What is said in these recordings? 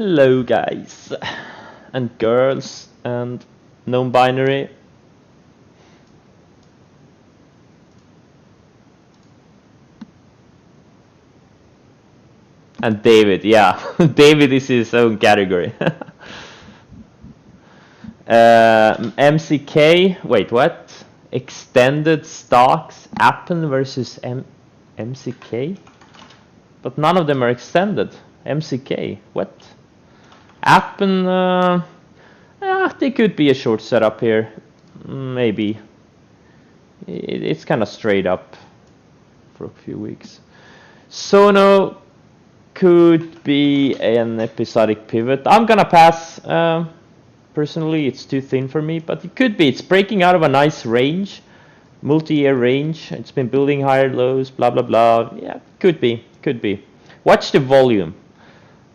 Hello guys and girls and non-binary. And David, yeah. David is his own category. MCK, wait, what? Extended stocks, Appen versus MCK? But none of them are extended. MCK, what? Appen, yeah, they could be a short setup here. Maybe. It's kind of straight up for a few weeks. Sono could be an episodic pivot. I'm gonna pass. Personally, it's too thin for me, but it could be. It's breaking out of a nice range, multi-year range. It's been building higher lows, blah blah blah. Yeah, could be, could be. Watch the volume.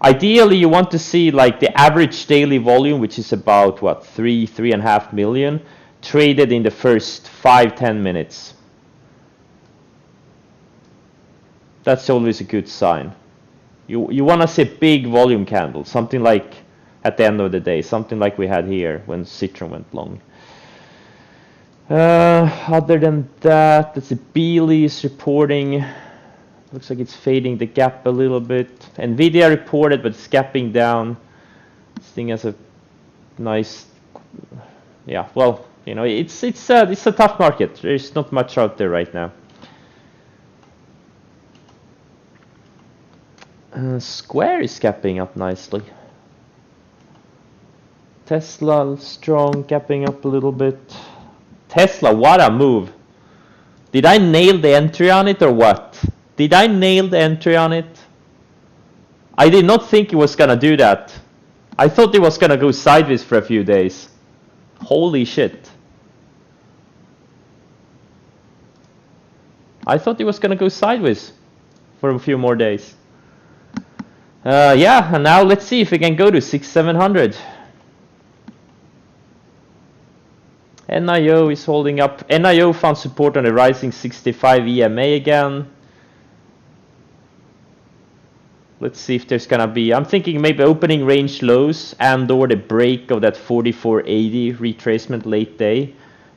Ideally, you want to see like the average daily volume, which is about what 3.5 million, traded in the first 5-10 minutes. That's always a good sign. You want to see a big volume candle, something like at the end of the day, something like we had here when Citron went long. Other than that, that's a Beely is reporting. Looks like it's fading the gap a little bit. Nvidia reported, but it's gapping down. This thing has a nice, yeah. Well, you know, it's a tough market. There's not much out there right now. Square is gapping up nicely. Tesla strong, gapping up a little bit. Tesla, what a move. Did I nail the entry on it or what? Did I nail the entry on it? I did not think it was gonna do that. I thought it was gonna go sideways for a few days. Holy shit. I thought it was gonna go sideways for a few more days. Yeah, and now let's see if we can go to 6,700. NIO is holding up. NIO found support on the rising 65 EMA again. Let's see if there's gonna be, I'm thinking maybe opening range lows and or the break of that 4480 retracement late day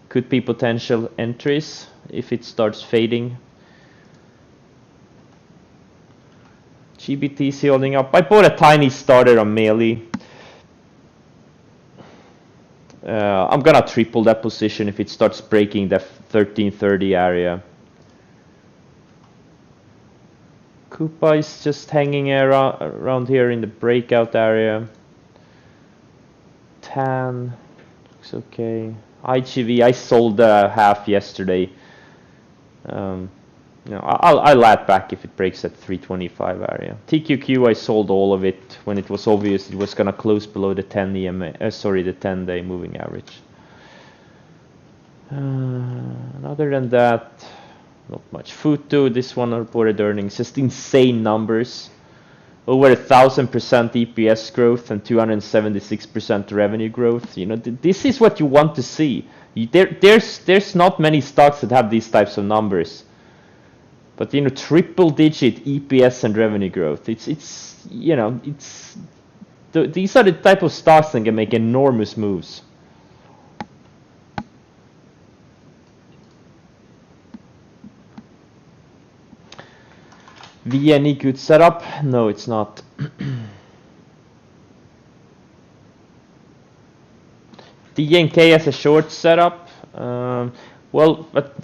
could be potential entries if it starts fading. GBTC holding up. I bought a tiny starter on Melee. I'm gonna triple that position if it starts breaking the 1330 area. Koopa is just hanging around here in the breakout area. Tan looks okay. IGV, I sold half yesterday. You know, I'll add back if it breaks at 325 area. TQQ, I sold all of it when it was obvious it was gonna close below the 10 EMA. The 10-day moving average. And other than that, not much. Futu, this one reported earnings, just insane numbers. Over 1,000% EPS growth and 276% revenue growth. You know, this is what you want to see. There's not many stocks that have these types of numbers. But you know, triple-digit EPS and revenue growth. It's you know, these are the type of stocks that can make enormous moves. VNE good setup? No, it's not. DNK has a short setup. Well, but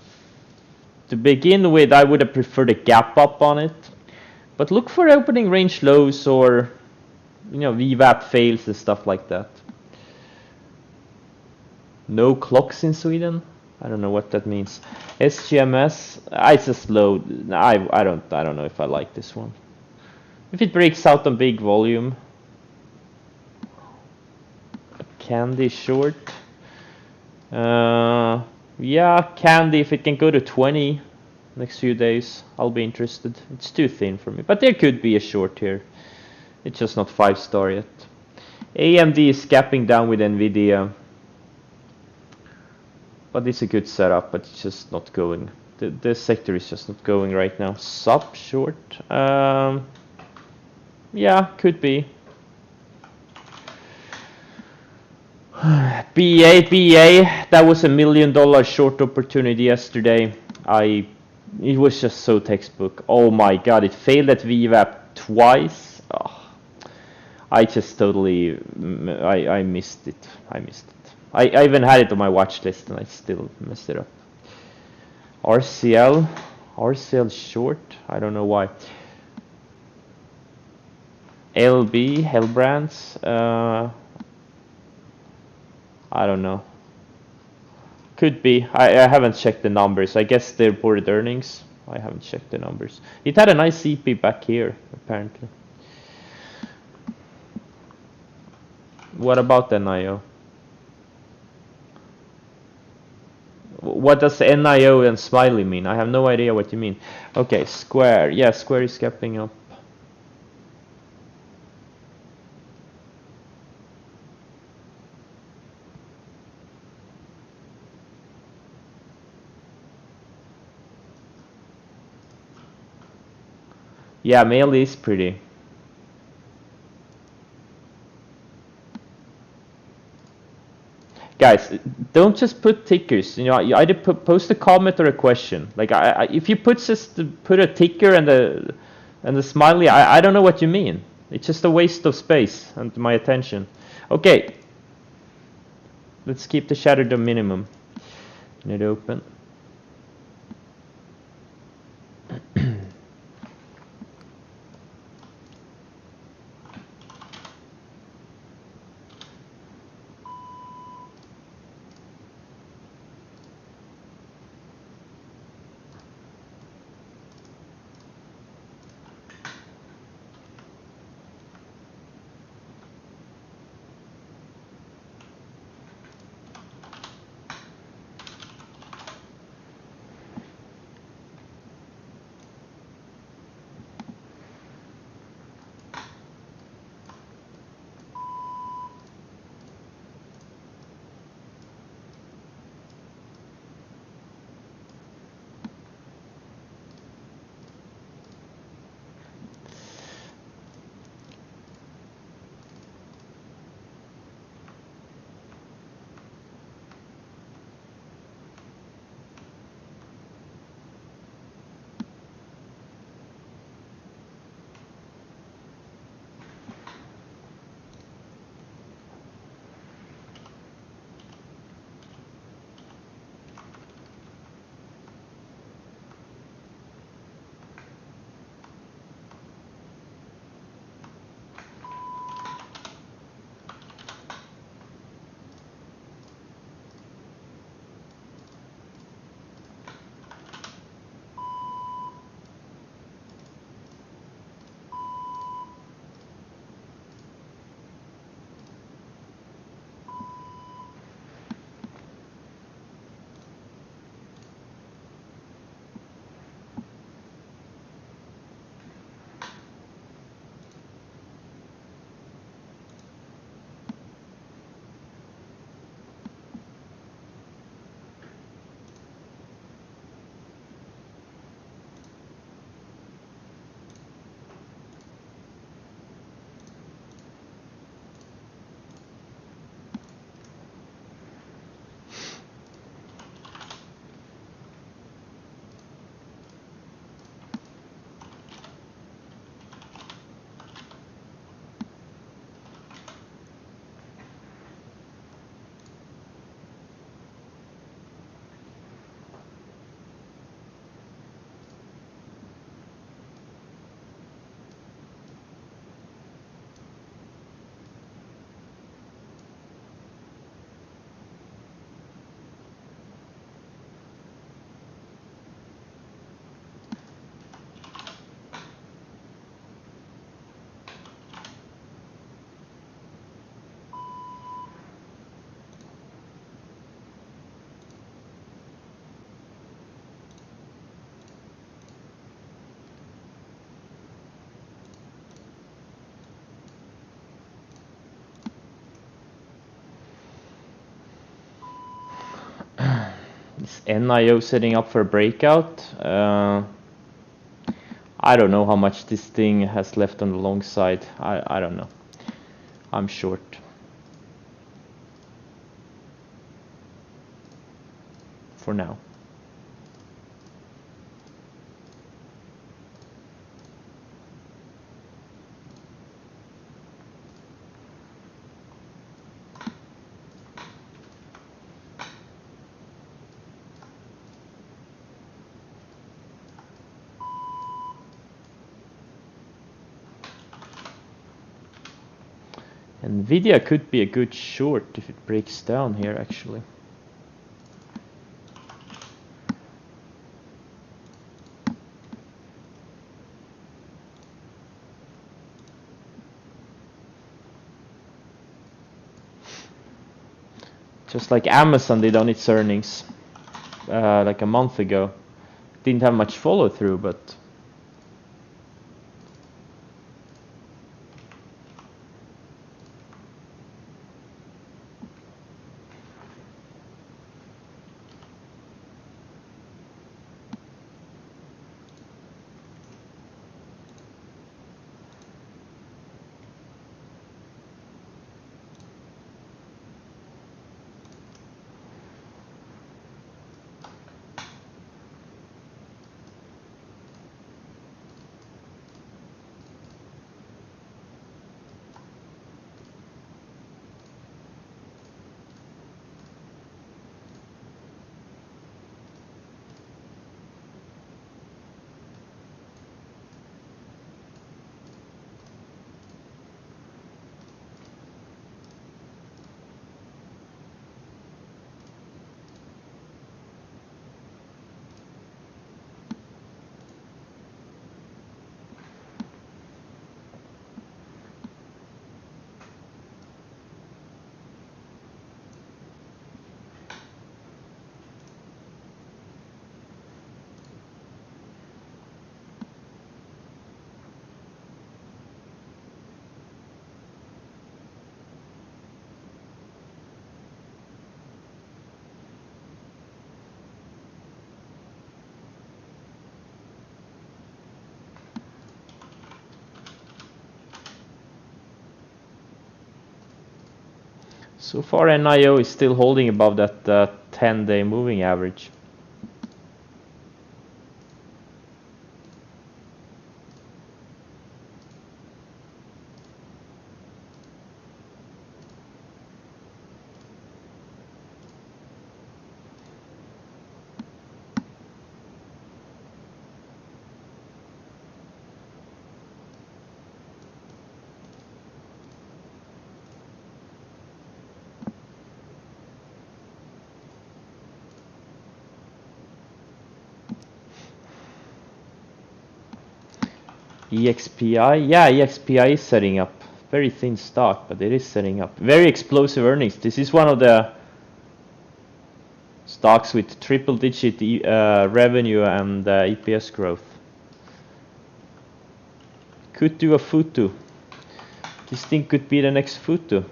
to begin with, I would have preferred a gap up on it. But look for opening range lows or, you know, VWAP fails and stuff like that. No clocks in Sweden? I don't know what that means. SGMS, it's a slow. I don't know if I like this one. If it breaks out on big volume. Candy short. Yeah, Candy, if it can go to 20 next few days, I'll be interested. It's too thin for me, but there could be a short here. It's just not 5-star yet. AMD is gapping down with Nvidia, but it's a good setup, but it's just not going. The sector is just not going right now. Sub short, yeah, could be. BA, that was $1 million short opportunity yesterday. It was just so textbook. Oh my god, it failed at VWAP twice. Oh, I just totally, I missed it. I missed it. I even had it on my watch list and I still messed it up. RCL short. I don't know why. LB Hellbrands. I don't know. Could be. I haven't checked the numbers. I guess they reported earnings. I haven't checked the numbers. It had a nice CP back here, apparently. What about NIO? What does NIO and Smiley mean? I have no idea what you mean. Okay, Square. Yeah, Square is gapping up. Yeah, mail is pretty. Guys, don't just put tickers. You know, you either post a comment or a question. Like, if you put a ticker and the smiley, I don't know what you mean. It's just a waste of space and my attention. Okay, let's keep the shadow to minimum. Net open. Is NIO setting up for a breakout? I don't know how much this thing has left on the long side. I don't know. I'm short. for now. Nvidia could be a good short if it breaks down here, actually. Just like Amazon did on its earnings like a month ago. Didn't have much follow through, but so far NIO is still holding above that 10-day moving average. EXPI, yeah, EXPI is setting up. Very thin stock, but it is setting up. Very explosive earnings. This is one of the stocks with triple-digit revenue and EPS growth. Could do a Futu. This thing could be the next Futu.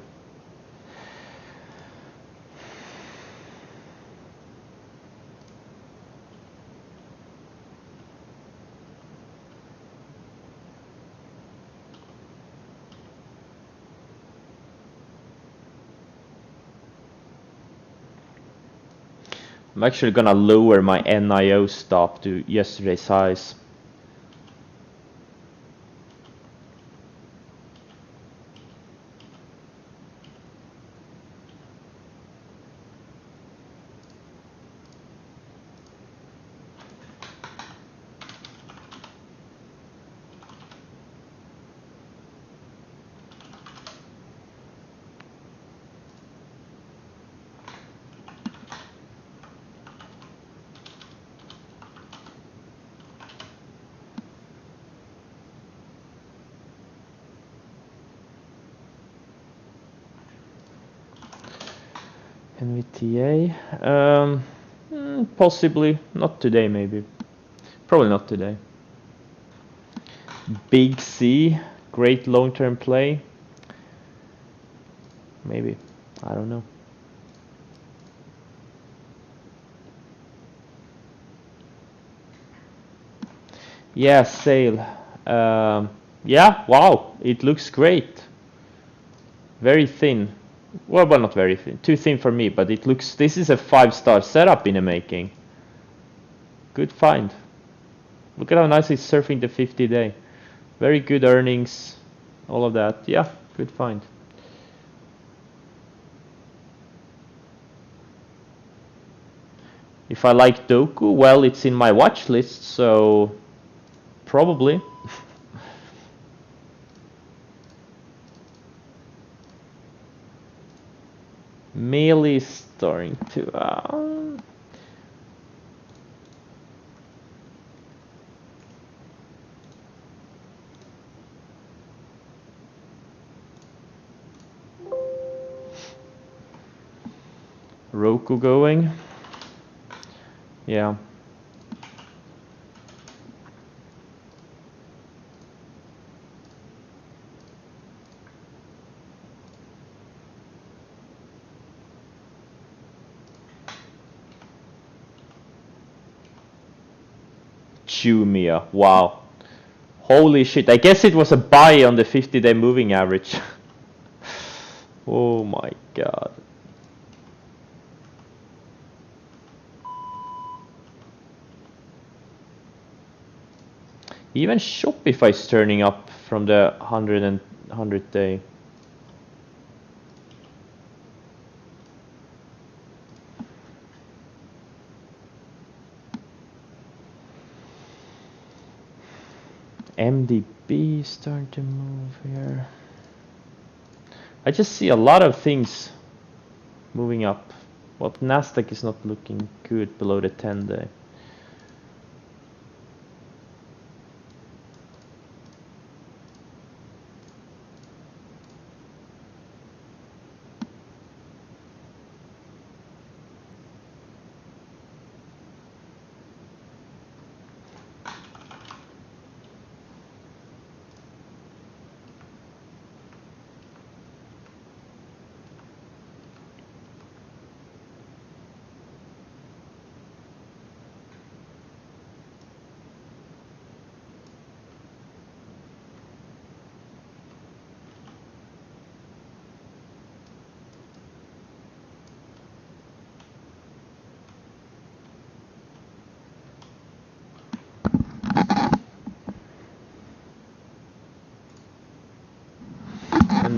I'm actually gonna lower my NIO stop to yesterday's highs. NVTA, possibly, not today maybe, probably not today. Big C, great long-term play, maybe, I don't know. Yeah, sale, yeah, wow, it looks great, very thin. Well, not very thin. Too thin for me, but it looks... This is a 5-star setup in the making. Good find. Look at how nice it's surfing the 50-day. Very good earnings, all of that. Yeah, good find. If I like Doku, well, it's in my watch list, so probably. Melee is starting to... Roku going. Yeah. Jumia, wow. Holy shit, I guess it was a buy on the 50-day moving average. Oh my god. Even Shopify is turning up from the 100 day. MDB is starting to move here. I just see a lot of things moving up. Well, Nasdaq is not looking good below the 10 day.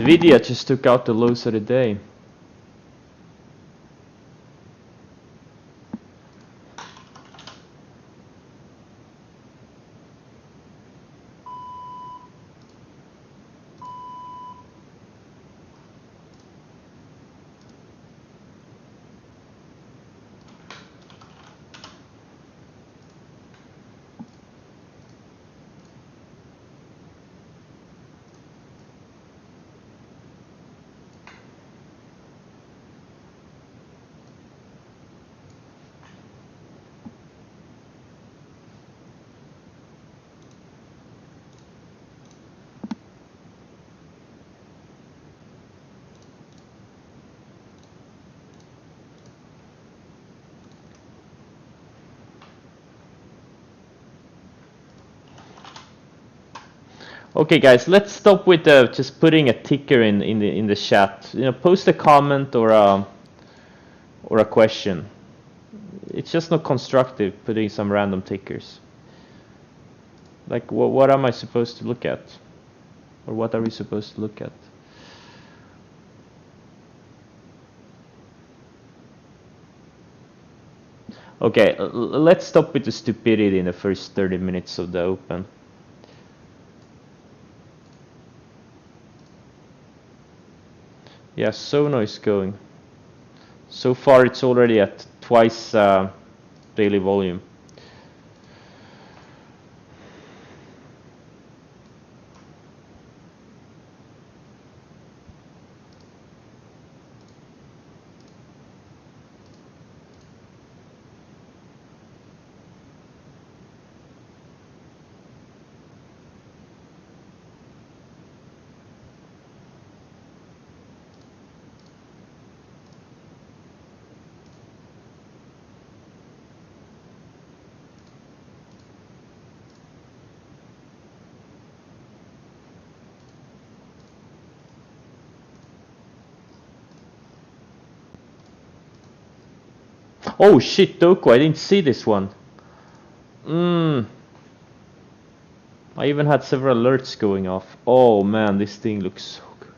Nvidia just took out the lows of the day. Okay, guys, let's stop with just putting a ticker in the chat. You know, post a comment or a question. It's just not constructive putting some random tickers. Like, what am I supposed to look at, or what are we supposed to look at? Okay, let's stop with the stupidity in the first 30 minutes of the open. Yeah, Sono is going. So far it's already at twice daily volume. Oh shit, Doku, I didn't see this one. I even had several alerts going off. Oh man, this thing looks so good.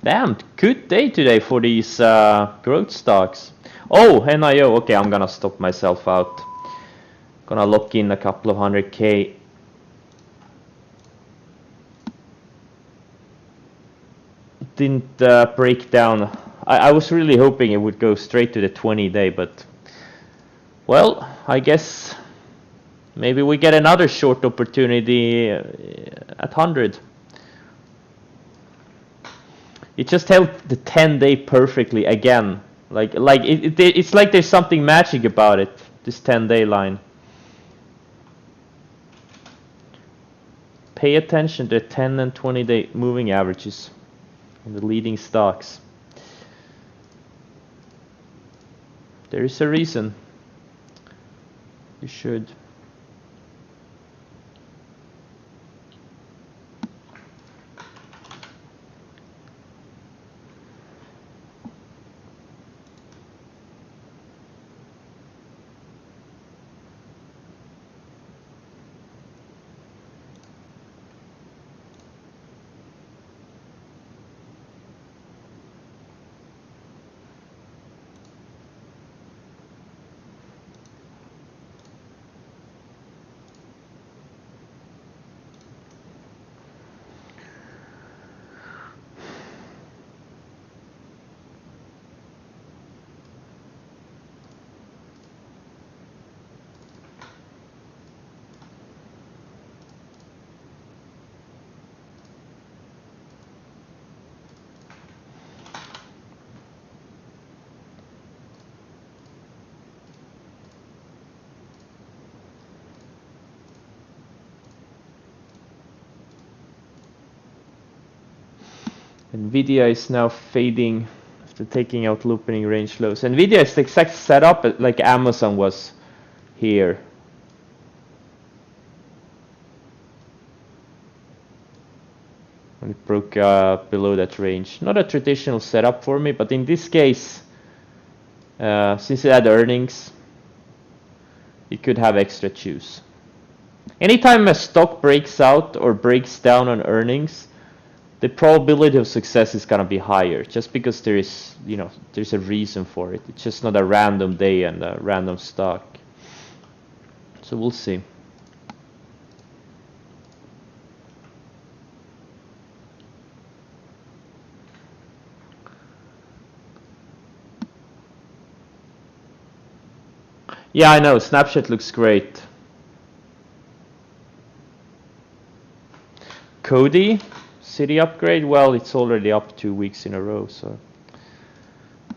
Damn, good day today for these growth stocks. Oh, NIO. Okay, I'm gonna stop myself out. Gonna lock in a couple of 100k. Didn't break down. I was really hoping it would go straight to the 20-day, but well, I guess maybe we get another short opportunity at 100. It just held the 10-day perfectly again. It's like there's something magic about it. This 10-day line. Pay attention to 10 and 20-day moving averages on the leading stocks. There is a reason. You should. Nvidia is now fading after taking out looping range lows. Nvidia is the exact setup like Amazon was here. When it broke below that range. Not a traditional setup for me, but in this case, since it had earnings, it could have extra juice. Anytime a stock breaks out or breaks down on earnings, the probability of success is gonna be higher, just because there is, there's a reason for it. It's just not a random day and a random stock. So we'll see. Yeah, I know. Snapchat looks great. Cody, city upgrade. Well, it's already up 2 weeks in a row, so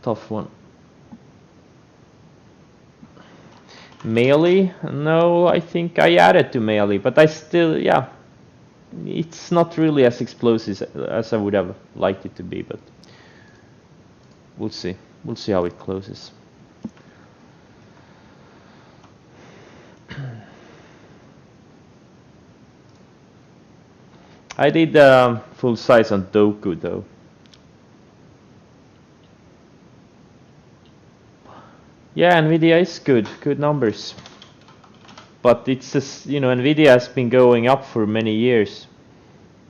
tough one. Melee? No, I think I added to Melee, but I still, yeah, it's not really as explosive as I would have liked it to be, but we'll see. We'll see how it closes. I did full size on Doku though. Yeah, Nvidia is good numbers. But it's just, you know, Nvidia has been going up for many years.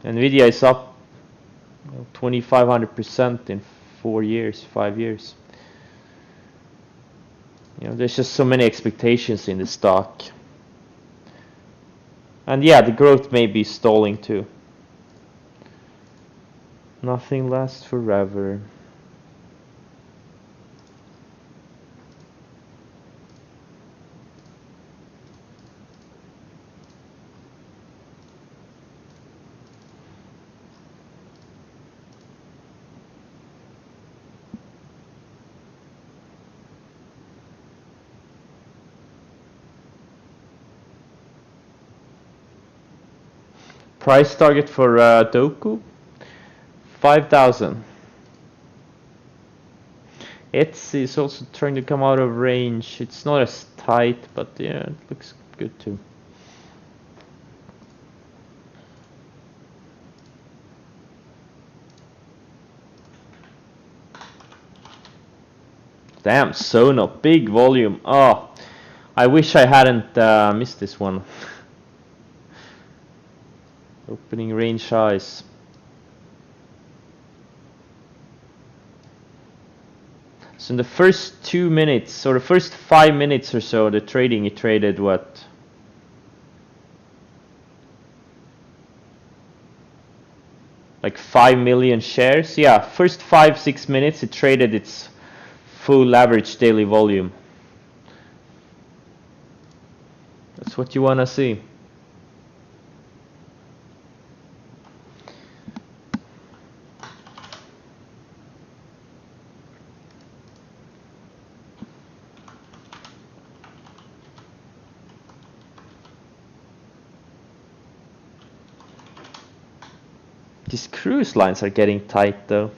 Nvidia is up 2,500% in 4 years, 5 years. You know, there's just so many expectations in the stock. And yeah, the growth may be stalling too. Nothing lasts forever. Price target for Doku? 5,000. Etsy is also trying to come out of range. It's not as tight, but yeah, it looks good too. Damn, Sono, big volume. Oh, I wish I hadn't missed this one. Opening range highs. So in the first 2 minutes, or the first 5 minutes or so, the trading, it traded what? Like 5 million shares? Yeah, first 5-6 minutes it traded its full average daily volume. That's what you wanna see. These cruise lines are getting tight though.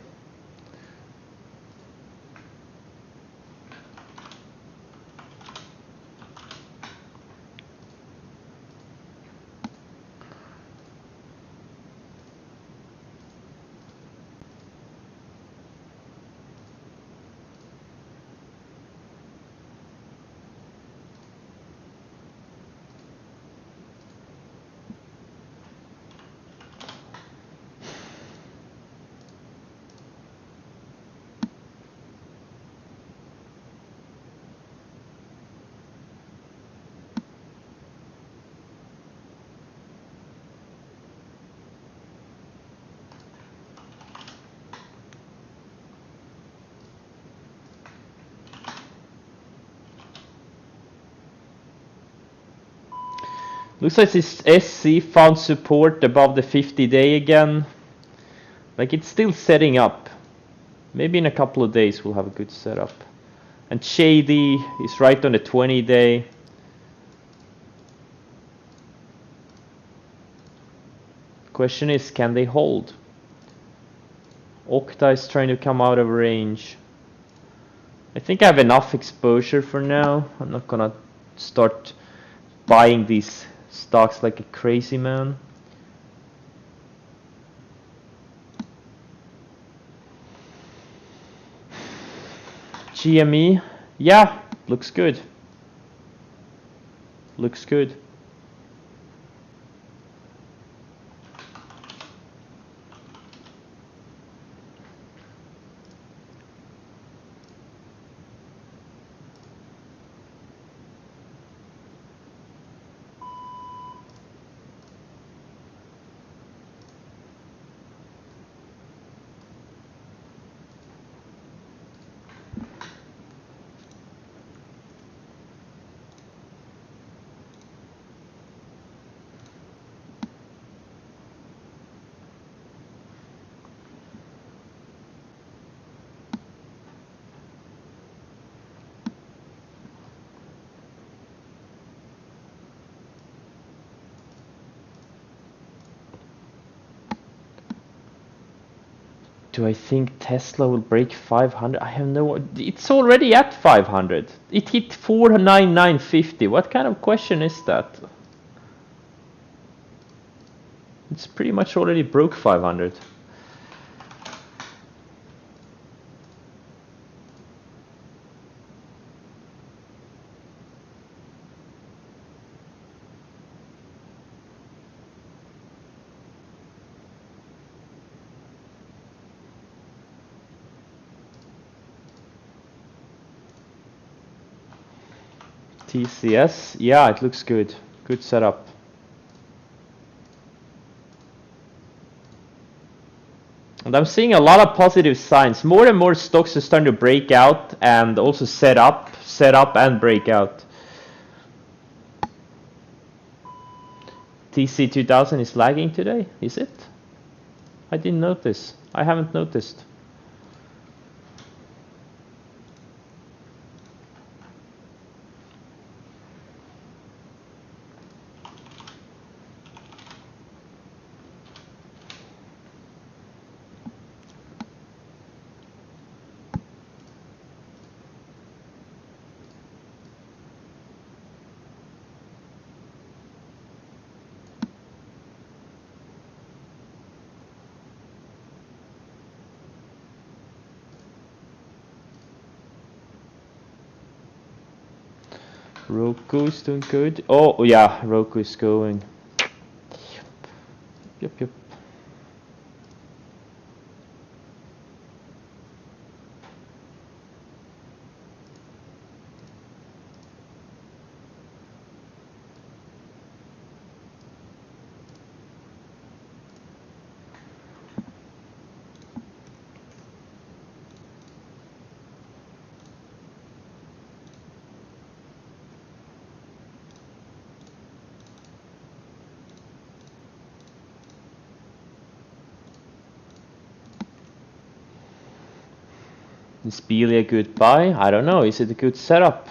Looks like this SC found support above the 50-day again. Like it's still setting up. Maybe in a couple of days we'll have a good setup. And Shady is right on the 20-day. Question is, can they hold? Okta is trying to come out of range. I think I have enough exposure for now. I'm not gonna start buying these stocks like a crazy man. GME, yeah, looks good. Looks good. Do I think Tesla will break 500? I have no. It's already at 500. It hit 499.50. What kind of question is that? It's pretty much already broke 500. TCS, yeah, it looks good. Good setup. And I'm seeing a lot of positive signs. More and more stocks are starting to break out and also set up and break out. TC2000 is lagging today, is it? I didn't notice. I haven't noticed. Roku is doing good. Oh yeah, Roku is going. Yep. Is Beely a good buy? I don't know. Is it a good setup?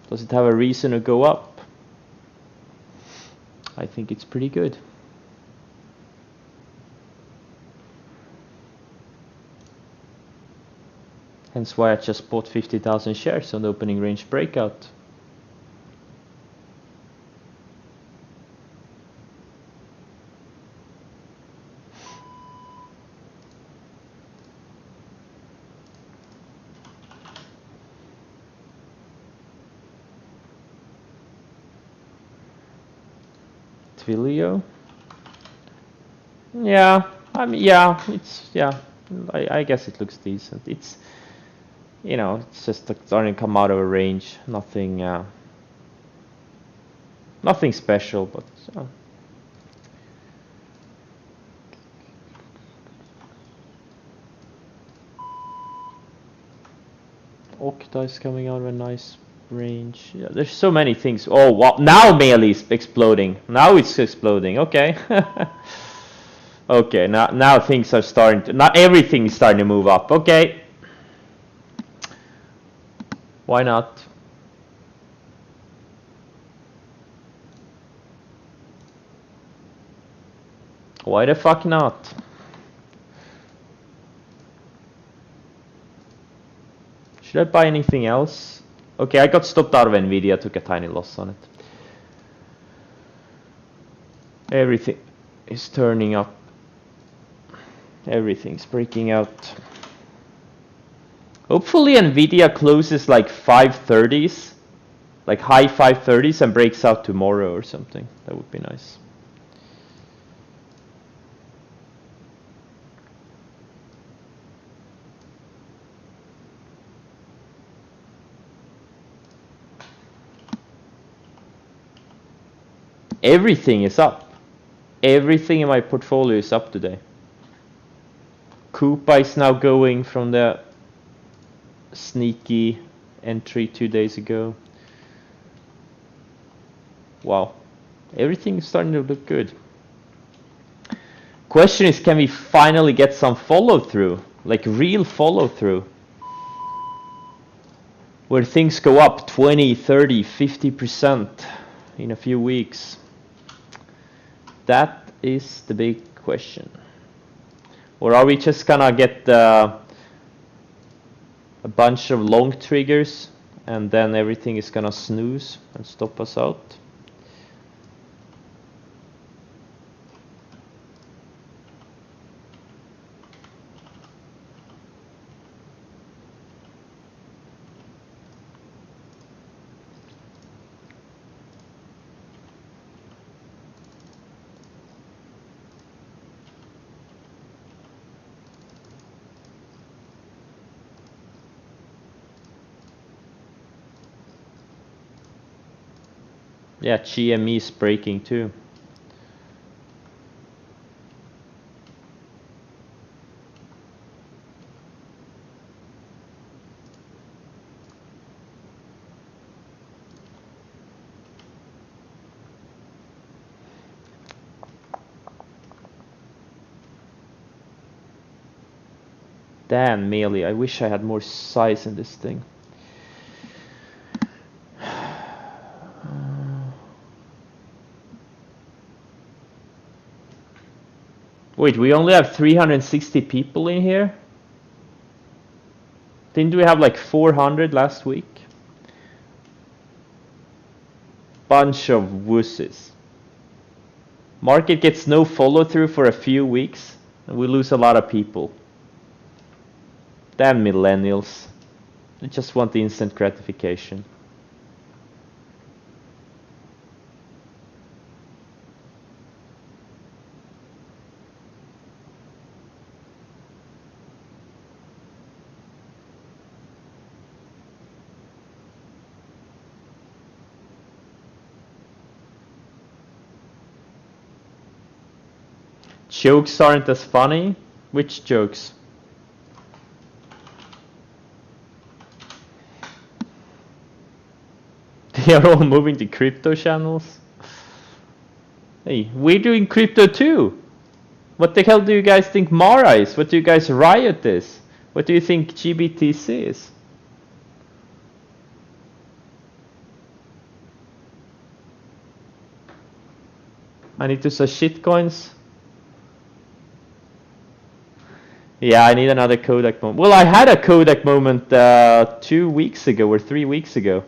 Does it have a reason to go up? I think it's pretty good. Hence why I just bought 50,000 shares on the opening range breakout. Twilio. Yeah, I mean, I guess it looks decent. It's, you know, it's just starting to come out of a range. Nothing special, but Okta is coming out of a nice range. Yeah, there's so many things. Oh, wow. Now Melee is exploding. Now it's exploding. Okay. Okay, now things are starting to, not everything is starting to move up. Okay. Why not? Why the fuck not? Should I buy anything else? Okay, I got stopped out of Nvidia, took a tiny loss on it. Everything is turning up. Everything's breaking out. Hopefully Nvidia closes like 530s, like high 530s, and breaks out tomorrow or something. That would be nice. Everything is up. Everything in my portfolio is up today. Coupa is now going from the sneaky entry 2 days ago. Wow. Everything is starting to look good. Question is, can we finally get some follow through? Like real follow through? Where things go up 20, 30, 50% in a few weeks. That is the big question. Or are we just gonna get a bunch of long triggers and then everything is gonna snooze and stop us out? Yeah, GME is breaking too. Damn, Melee, I wish I had more size in this thing. Wait, we only have 360 people in here? Didn't we have like 400 last week? Bunch of wusses. Market gets no follow through for a few weeks, and we lose a lot of people. Damn millennials. They just want the instant gratification. Jokes aren't as funny? Which jokes? They are all moving to crypto channels? Hey, we're doing crypto too! What the hell do you guys think Mara is? What do you guys Riot is? What do you think GBTC is? I need to sell shitcoins. Yeah, I need another Kodak moment. Well, I had a Kodak moment 2 weeks ago or 3 weeks ago.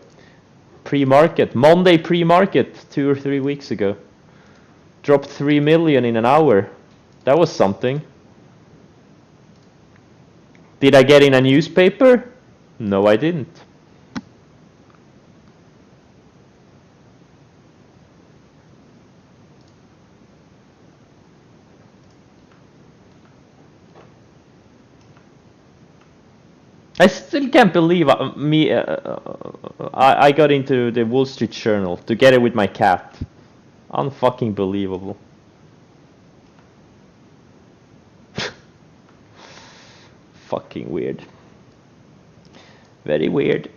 Pre-market. Monday pre-market 2 or 3 weeks ago. Dropped 3 million in an hour. That was something. Did I get in a newspaper? No, I didn't. I still can't believe I got into the Wall Street Journal together with my cat. Unfucking believable. Fucking weird. Very weird.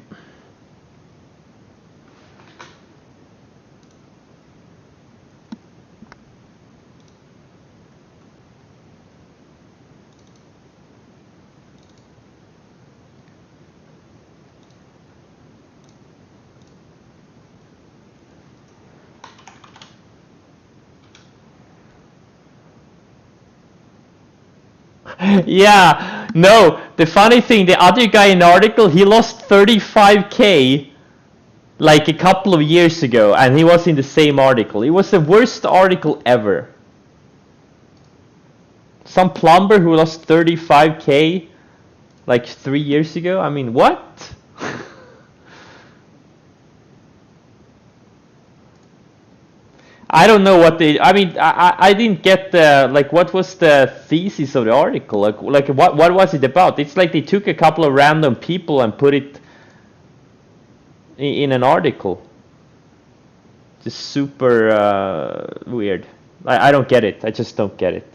Yeah, no, the funny thing, the other guy in the article, he lost 35k like a couple of years ago, and he was in the same article. It was the worst article ever. Some plumber who lost 35k like 3 years ago. I mean, what? I don't know what they. I mean, I didn't get the like. What was the thesis of the article? Like what was it about? It's like they took a couple of random people and put it in an article. Just super weird. I don't get it. I just don't get it.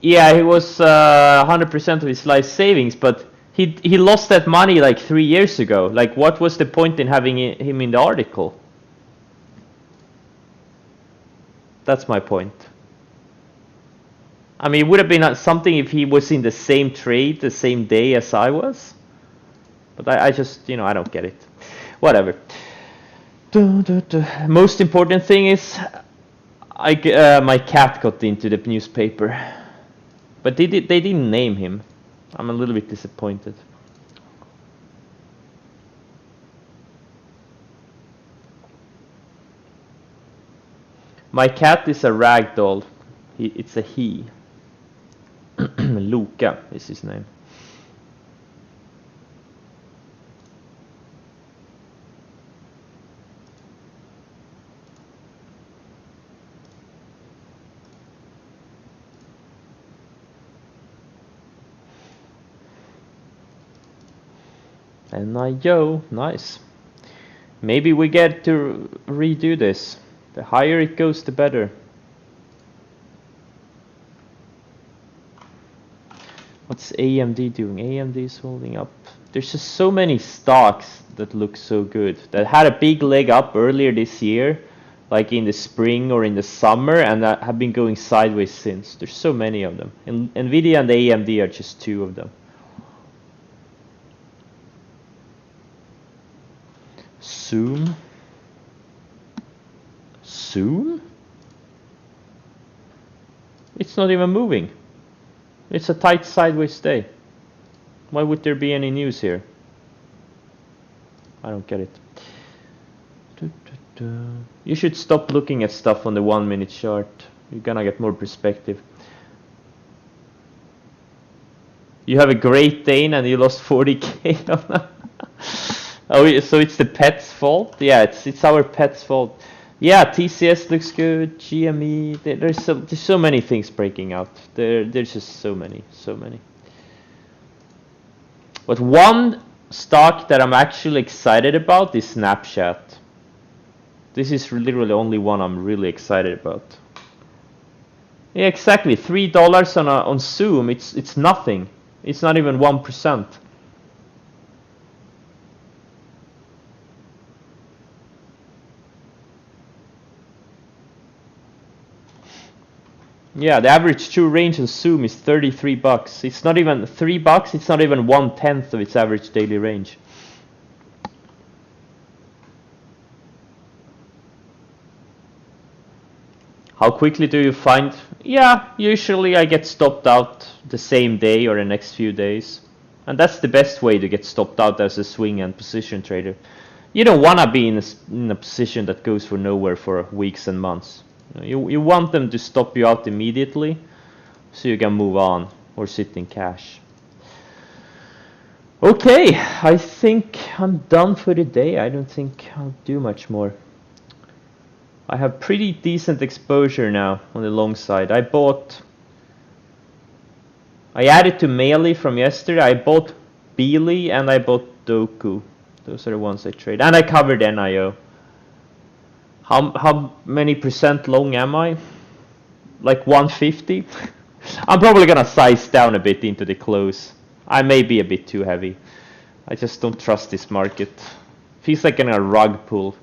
Yeah, he was 100% of his life savings, but he lost that money like 3 years ago. Like, what was the point in having him in the article? That's my point. I mean, it would have been something if he was in the same trade the same day as I was. But I just, I don't get it. Whatever. Most important thing is, my cat got into the newspaper. But they didn't name him. I'm a little bit disappointed. My cat is a rag doll. It's a he. Luca is his name. And yo, nice. Maybe we get to redo this. The higher it goes, the better. What's AMD doing? AMD is holding up. There's just so many stocks that look so good, that had a big leg up earlier this year, like in the spring or in the summer, and that have been going sideways since. There's so many of them. And Nvidia and AMD are just two of them. Zoom? It's not even moving. It's a tight sideways day. Why would there be any news here? I don't get it. You should stop looking at stuff on the 1 minute chart. You're gonna get more perspective. You have a Great Dane and you lost 40k on that. Oh, so it's the pet's fault? Yeah, it's our pet's fault. Yeah, TCS looks good. GME. There's so many things breaking out. There's just so many. But one stock that I'm actually excited about is Snapchat. This is literally only one I'm really excited about. Yeah, exactly. $3 on Zoom. It's nothing. It's not even 1%. Yeah, the average true range on Zoom is $33. It's not even $3. It's not even 1/10 of its average daily range. How quickly do you find? Yeah, usually I get stopped out the same day or the next few days. And that's the best way to get stopped out as a swing and position trader. You don't want to be in a position that goes for nowhere for weeks and months. You want them to stop you out immediately so you can move on or sit in cash. Okay, I think I'm done for the day. I don't think I'll do much more. I have pretty decent exposure now on the long side. I added to Meili from yesterday. I bought Beely and I bought Doku. Those are the ones I trade. And I covered NIO. How many percent long am I? Like 150? I'm probably gonna size down a bit into the close. I may be a bit too heavy. I just don't trust this market. Feels like in a rug pull.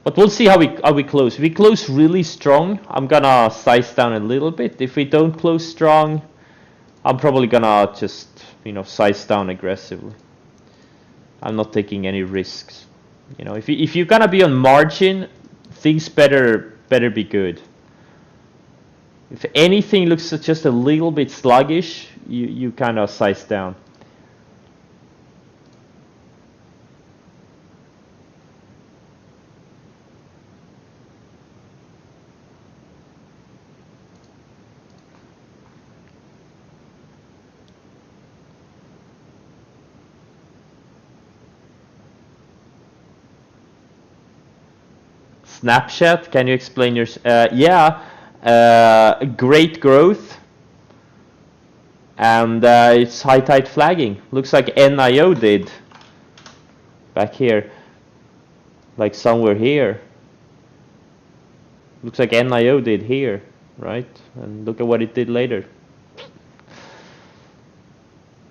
But we'll see how we close. If we close really strong, I'm gonna size down a little bit. If we don't close strong, I'm probably gonna just size down aggressively. I'm not taking any risks. If you're gonna be on margin, things better be good. If anything looks just a little bit sluggish, you kind of size down. Snapchat, can you explain your? Yeah, great growth, and it's high tide flagging. Looks like NIO did back here. like somewhere here. Looks like NIO did here, right? And look at what it did later.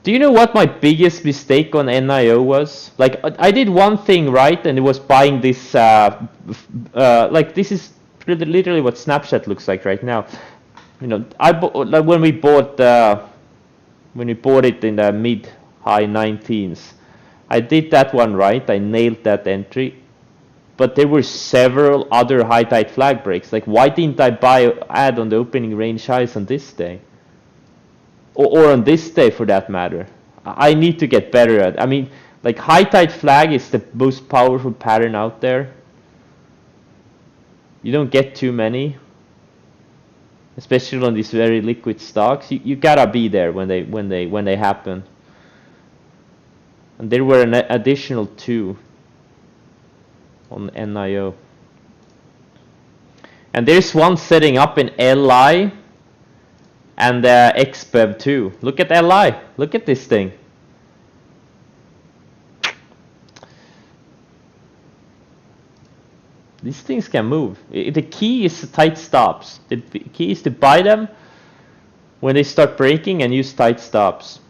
Do you know what my biggest mistake on NIO was? Like, I did one thing right, and it was buying this, like this is literally what Snapchat looks like right now. You know, like when we bought it in the mid-high 19s, I did that one right. I nailed that entry, but there were several other high tide flag breaks. Like, why didn't I add on the opening range highs on this day? Or on this day for that matter. I need to get better at. I mean, like high tide flag is the most powerful pattern out there. You don't get too many, especially on these very liquid stocks. You gotta be there when they happen. And there were an additional 2 on NIO. And there's one setting up in LI and XBEV too. Look at LI. Look at this thing. These things can move. The key is tight stops. The key is to buy them when they start breaking and use tight stops.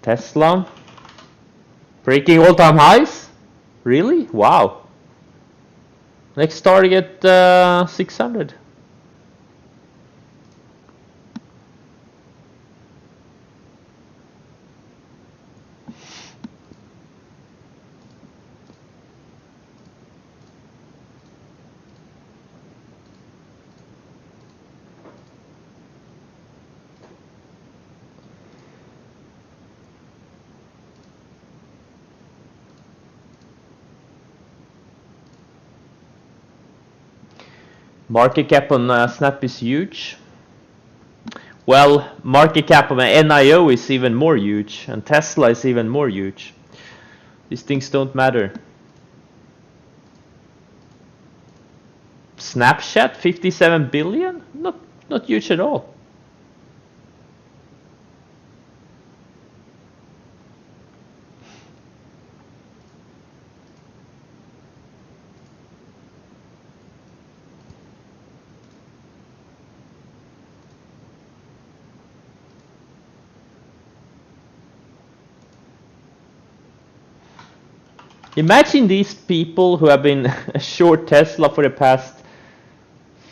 Tesla breaking all-time highs? Really? Wow. Next target 600. Market cap on Snap is huge. Well, market cap on NIO is even more huge, and Tesla is even more huge. These things don't matter. Snapchat, 57 billion? Not huge at all. Imagine these people who have been short Tesla for the past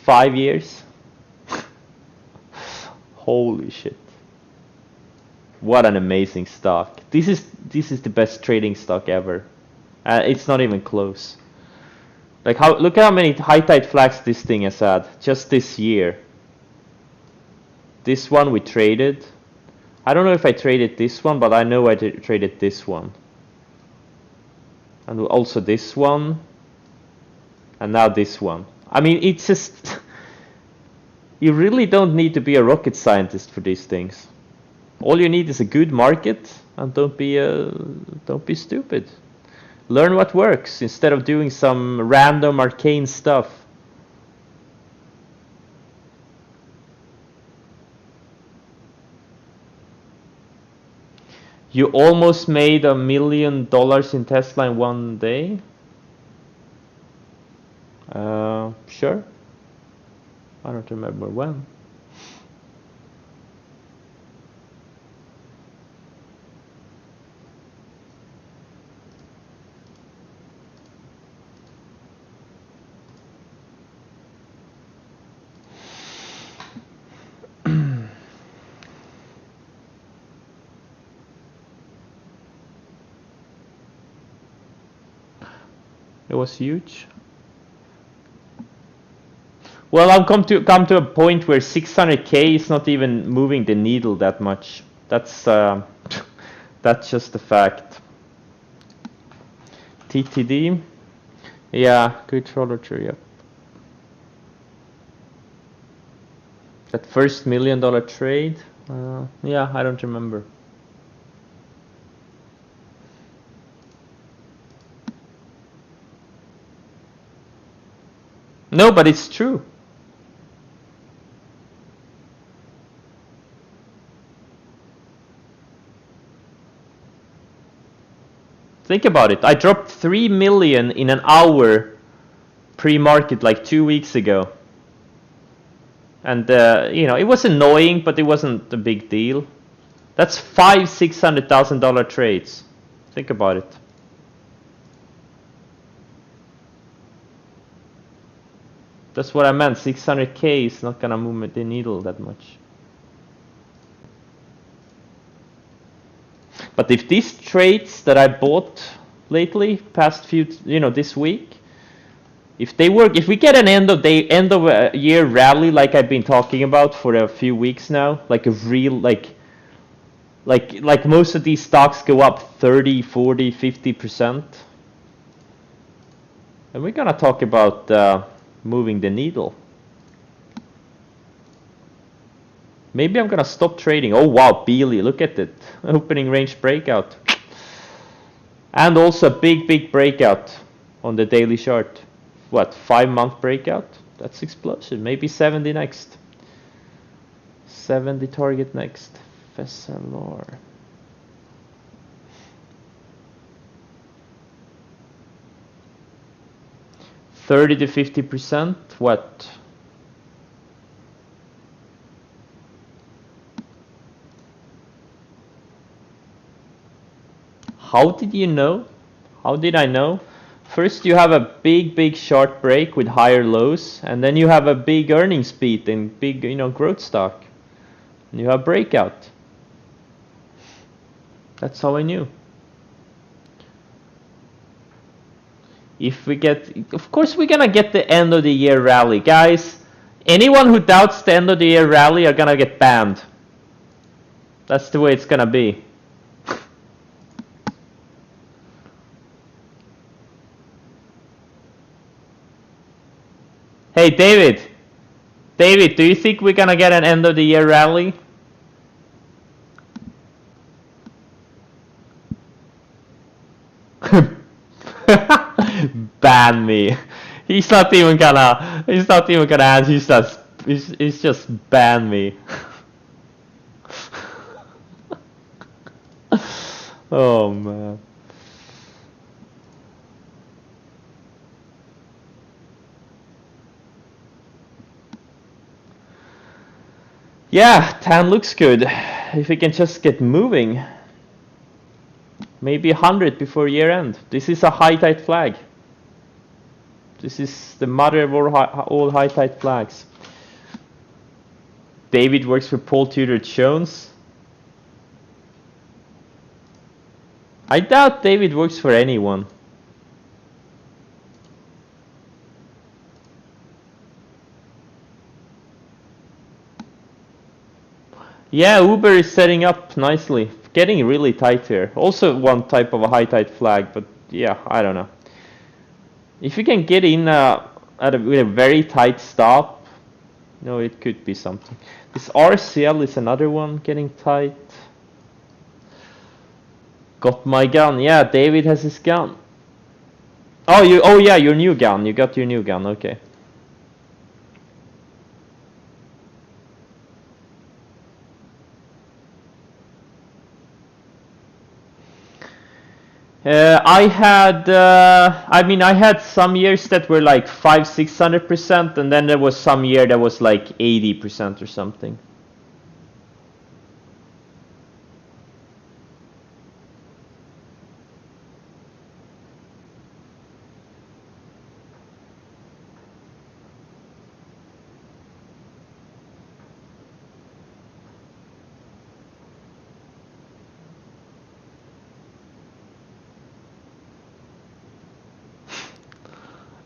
5 years. Holy shit. What an amazing stock. This is the best trading stock ever. It's not even close. Like look at how many high tide flags this thing has had just this year. This one we traded. I don't know if I traded this one, but I know I traded this one. And also this one. And now this one. I mean, it's just... You really don't need to be a rocket scientist for these things. All you need is a good market, and don't be stupid. Learn what works instead of doing some random arcane stuff. You almost made $1 million in Tesla in one day? Sure. I don't remember when. It was huge. Well, I've come to a point where 600k is not even moving the needle that much. That's that's just a fact. TTD, yeah, good roller, yep. That first $1 million trade, yeah, I don't remember. No, but it's true. Think about it. I dropped 3 million in an hour pre-market like 2 weeks ago. And you know, it was annoying, but it wasn't a big deal. That's $500,000-$600,000 trades. Think about it. That's what I meant. 600K is not gonna move the needle that much. But if these trades that I bought lately, past few, you know, this week, if they work, if we get an end of year rally like I've been talking about for a few weeks now, like a real like most of these stocks go up 30, 40, 50%. And we're gonna talk about moving the needle. Maybe I'm gonna stop trading. Oh wow, Beely, look at it. Opening range breakout. And also a big breakout on the daily chart. What, 5-month breakout? That's explosive. Maybe 70 next. 70 target next. Fessalor. $30 to 50%. What? How did you know? How did I know? First you have a big short break with higher lows, and then you have a big earnings beat in big, you know, growth stock. And you have breakout. That's how I knew. If we get, of course we're gonna get the end of the year rally. Guys, anyone who doubts the end of the year rally are gonna get banned. That's the way it's gonna be. Hey David, do you think we're gonna get an end of the year rally? Ban me. He's not even gonna answer. He's just ban me. Oh man. Yeah, tan looks good. If we can just get moving. Maybe 100 before year end. This is a high tide flag. This is the mother of all high tide flags. David works for Paul Tudor Jones. I doubt David works for anyone. Yeah, Uber is setting up nicely. Getting really tight here. Also one type of a high tide flag, but yeah, I don't know. If you can get in with a very tight stop, no, it could be something. This RCL is another one getting tight. Got my gun. Yeah, David has his gun. Oh yeah, your new gun. You got your new gun. Okay. I had some years that were like 500-600%, and then there was some year that was like 80% or something.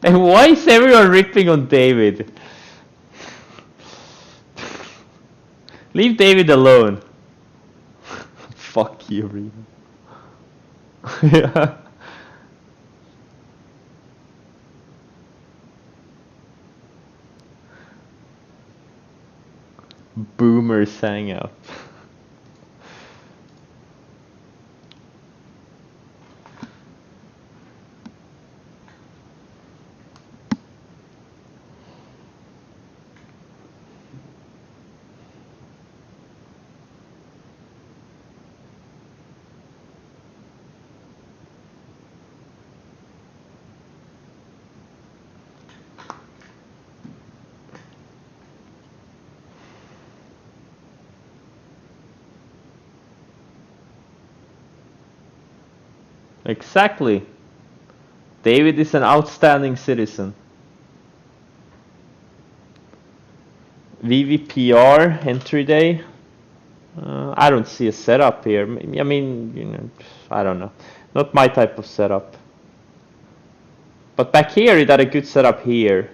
And why is everyone ripping on David? Leave David alone. Fuck you, Reno. Yeah. Boomers hang up. Exactly. David is an outstanding citizen. VVPR entry day. I don't see a setup here. I mean, you know, I don't know. Not my type of setup. But back here, it had a good setup here.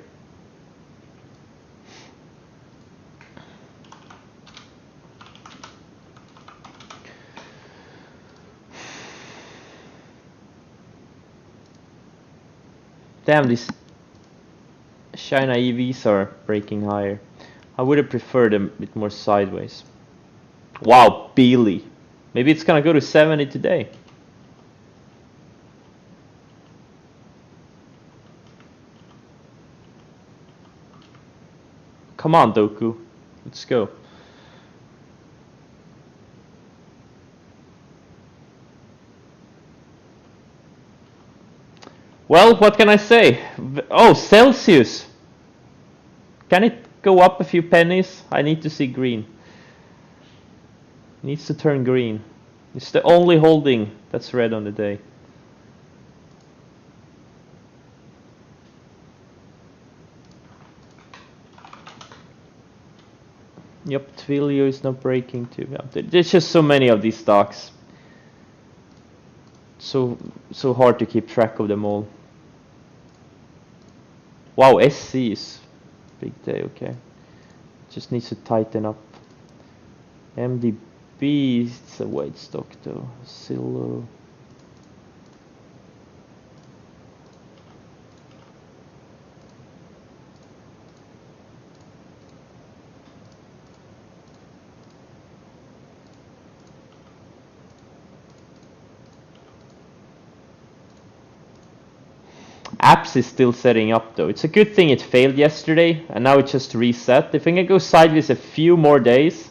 Damn, these China EVs are breaking higher. I would have preferred them a bit more sideways. Wow, Beely. Maybe it's gonna go to 70 today. Come on, Doku. Let's go. Well, what can I say? Oh, Celsius. Can it go up a few pennies? I need to see green. Needs to turn green. It's the only holding that's red on the day. Yep, Twilio is not breaking too. There's just so many of these stocks. So hard to keep track of them all. Wow, SC is big day, okay. Just needs to tighten up. MDB, it's a white stock though. Silo. Apps is still setting up though. It's a good thing it failed yesterday and now it just reset. If it can go sideways a few more days,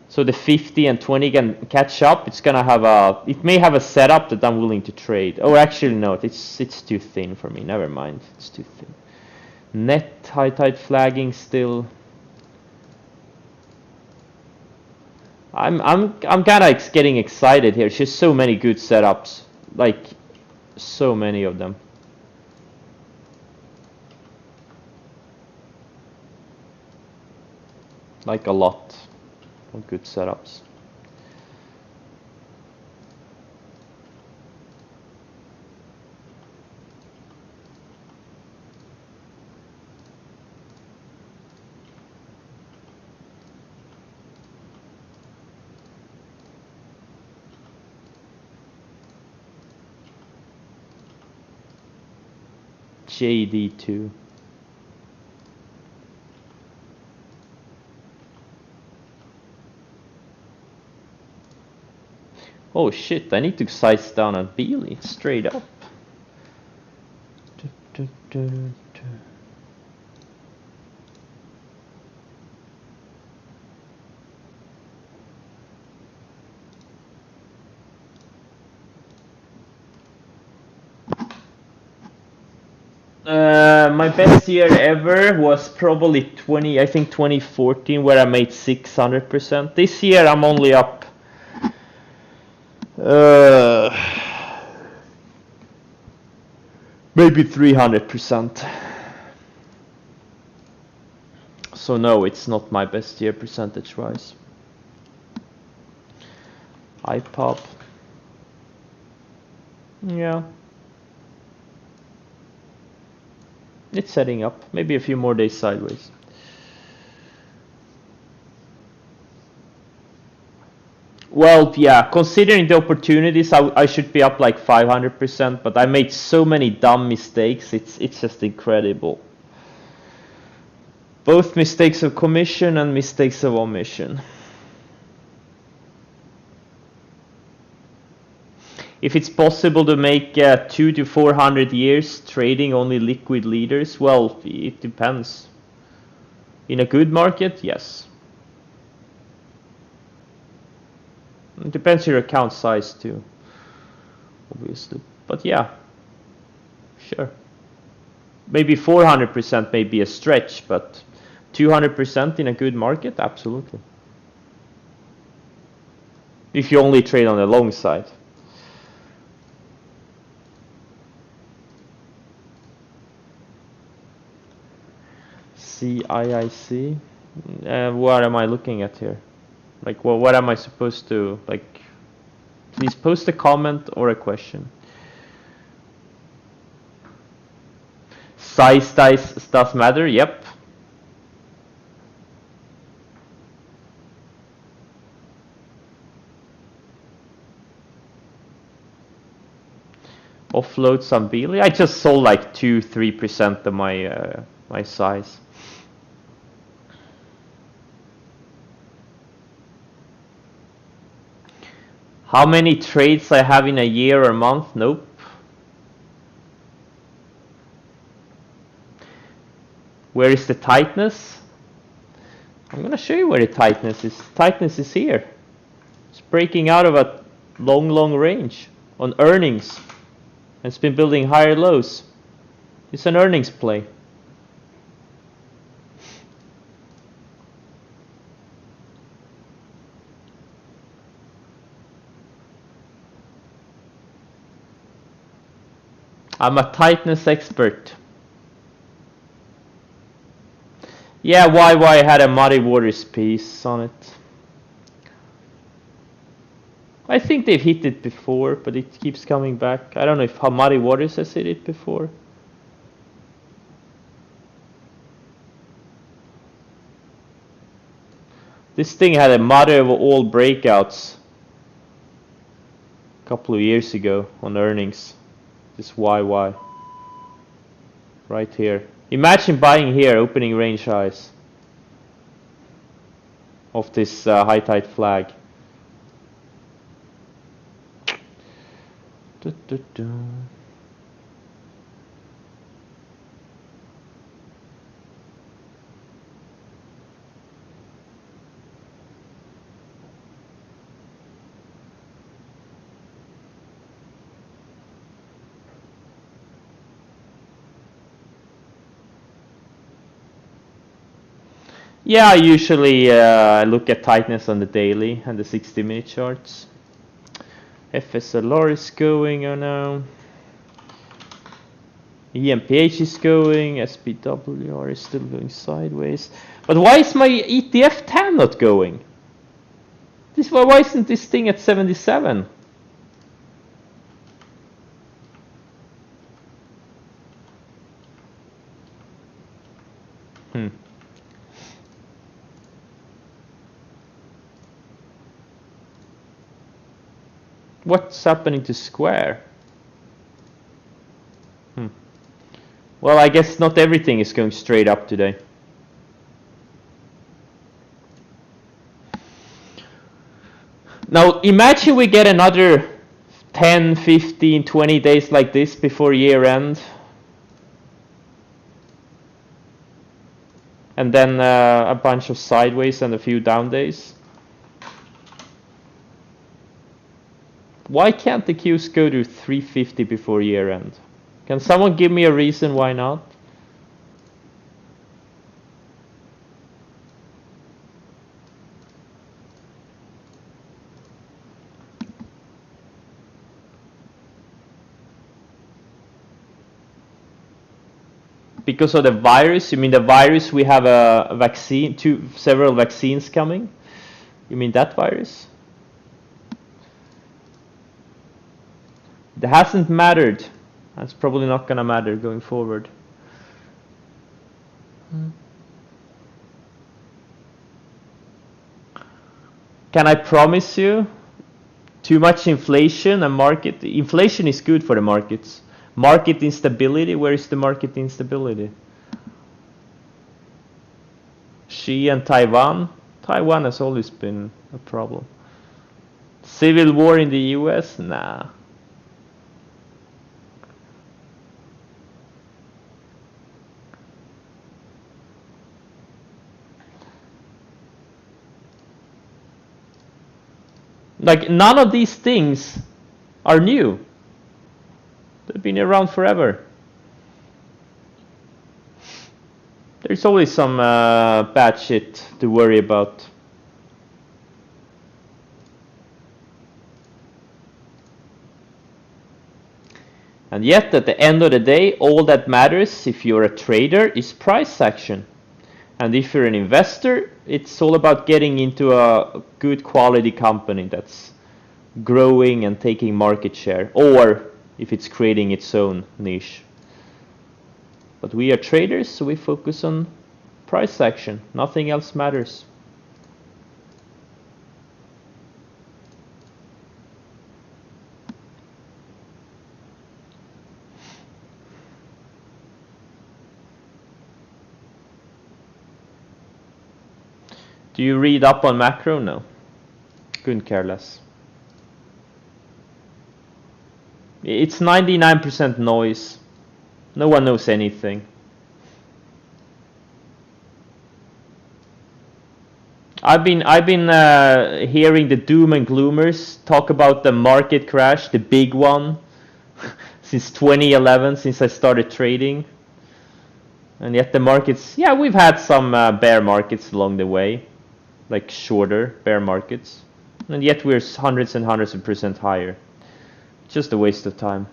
so the 50 and 20 can catch up, it's gonna have a, it may have a setup that I'm willing to trade. Oh, actually no, it's too thin for me. Never mind, it's too thin. Net high tide flagging still. I'm kind of getting excited here. It's just so many good setups, like so many of them. Like a lot of good setups. JD2. Oh shit, I need to size down on Beely straight up. My best year ever was probably 2014, where I made 600%. This year I'm only up maybe 300%. So no, it's not my best year percentage-wise. iPop. Yeah. It's setting up. Maybe a few more days sideways. Well, yeah, considering the opportunities, I should be up like 500%, but I made so many dumb mistakes, it's just incredible. Both mistakes of commission and mistakes of omission. If it's possible to make 200 to 400 years trading only liquid leaders, well, it depends. In a good market, yes. It depends your account size too, obviously. But yeah, sure. Maybe 400% may be a stretch, but 200% in a good market, absolutely. If you only trade on the long side. CIIC. What am I looking at here? Like, what am I supposed to, like, please post a comment or a question. Size does matter, yep. Offload some Beely. I just sold like 2-3% of my my size. How many trades I have in a year or month? Nope. Where is the tightness? I'm gonna show you where the tightness is. Tightness is here. It's breaking out of a long range on earnings. It's been building higher lows. It's an earnings play. I'm a tightness expert. Yeah, YY had a Muddy Waters piece on it. I think they've hit it before, but it keeps coming back. I don't know if how Muddy Waters has hit it before. This thing had a mother of all breakouts a couple of years ago on earnings. This YY. Right here. Imagine buying here, opening range highs of this high tide flag. Yeah, I usually look at tightness on the daily and the 60-minute charts. FSLR is going now. EMPH is going. SPWR is still going sideways. But why is my ETF 10 not going? Why isn't this thing at 77? What's happening to Square? Well, I guess not everything is going straight up today. Now, imagine we get another 10, 15, 20 days like this before year end. And then a bunch of sideways and a few down days. Why can't the Qs go to 350 before year end? Can someone give me a reason why not? Because of the virus? You mean the virus? We have a vaccine, several vaccines coming? You mean that virus? It hasn't mattered. That's probably not gonna matter going forward. Can I promise you? Too much inflation and market. Inflation is good for the markets. Market instability. Where is the market instability? Xi and Taiwan. Taiwan has always been a problem. Civil war in the US? Nah. Like, none of these things are new. They've been around forever. There's always some bad shit to worry about. And yet, at the end of the day, all that matters if you're a trader is price action. And if you're an investor, it's all about getting into a good quality company that's growing and taking market share, or if it's creating its own niche. But we are traders, so we focus on price action. Nothing else matters. Do you read up on macro? No. Couldn't care less. It's 99% noise. No one knows anything. I've been hearing the doom and gloomers talk about the market crash, the big one, since 2011, since I started trading. And yet the markets, yeah, we've had some bear markets along the way, like shorter bear markets. And yet we're hundreds and hundreds of percent higher. Just a waste of time.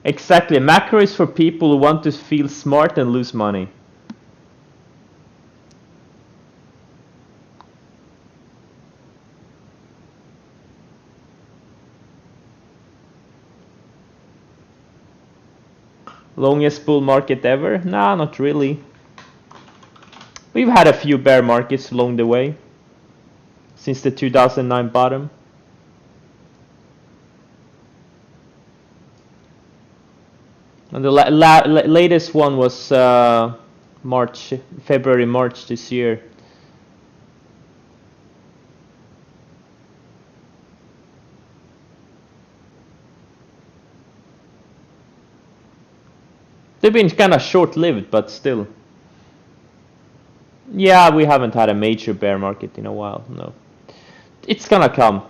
Exactly. Macro is for people who want to feel smart and lose money. Longest bull market ever? Nah, not really. We've had a few bear markets along the way since the 2009 bottom. And the latest one was February, March this year. They've been kind of short-lived, but still. Yeah, we haven't had a major bear market in a while, no. It's gonna come.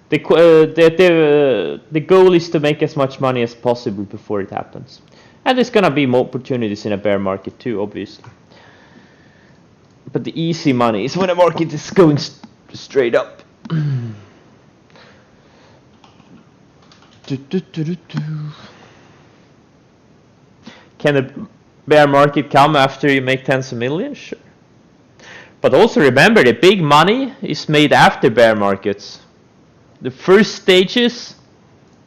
The goal is to make as much money as possible before it happens. And there's gonna be more opportunities in a bear market too, obviously. But the easy money is when a market is going straight up. Can a bear market come after you make tens of millions? Sure. But also remember, the big money is made after bear markets. The first stages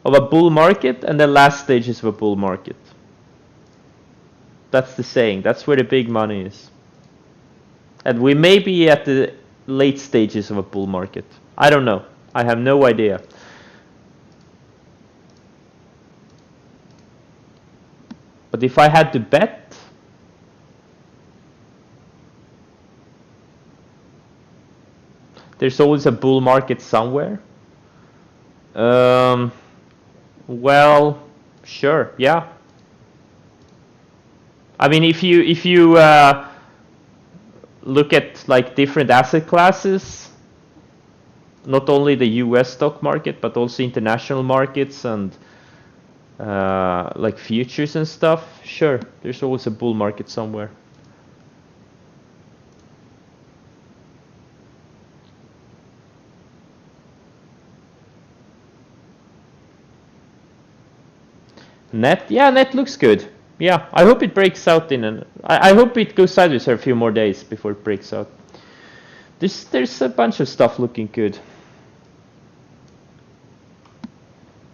of a bull market and the last stages of a bull market. That's the saying. That's where the big money is. And we may be at the late stages of a bull market. I don't know. I have no idea. But if I had to bet, there's always a bull market somewhere. Well, sure, yeah. I mean, if you look at like different asset classes, not only the U.S. stock market but also international markets and like futures and stuff, sure, there's always a bull market somewhere. Net, yeah, net looks good. Yeah, I hope it breaks out I hope it goes sideways for a few more days before it breaks out. There's a bunch of stuff looking good.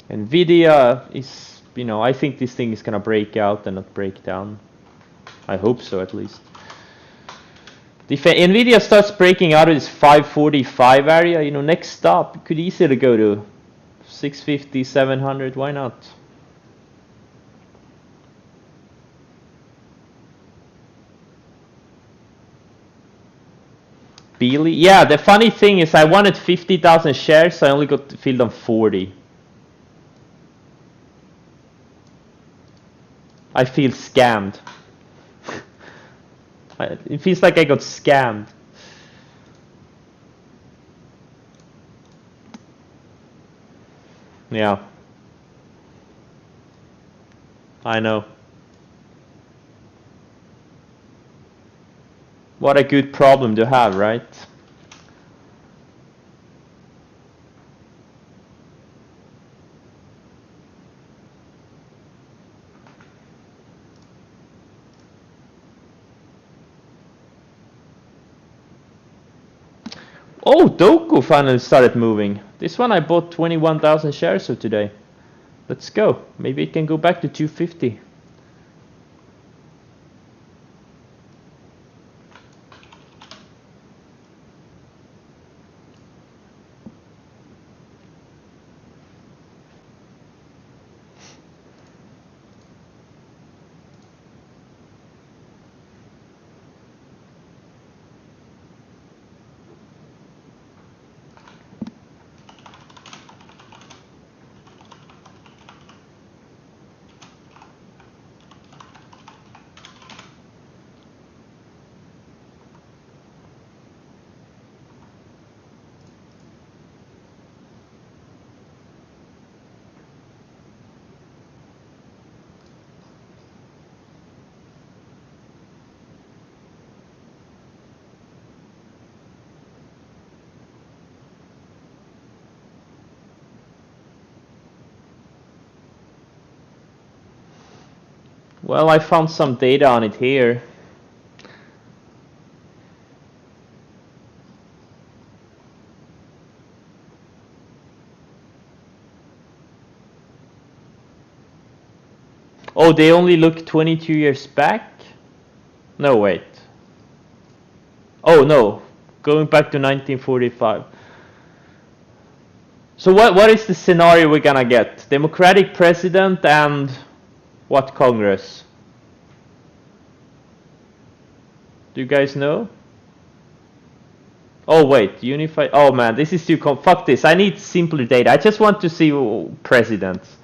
Nvidia is, I think this thing is gonna break out and not break down. I hope so, at least. If Nvidia starts breaking out of this 545 area, next stop, it could easily go to 650, 700, why not? Beely? Yeah, the funny thing is I wanted 50,000 shares, so I only got filled on 40. I feel scammed. It feels like I got scammed. Yeah. I know. What a good problem to have, right? Oh, Doku finally started moving. This one I bought 21,000 shares of today. Let's go. Maybe it can go back to 250. Well, I found some data on it here. Oh, they only look 22 years back? No, wait. Oh, no. Going back to 1945. So what is the scenario we're gonna get? Democratic president and what Congress? Do you guys know? Oh wait, unified. Oh man, this is too fuck this. I need simpler data. I just want to see presidents.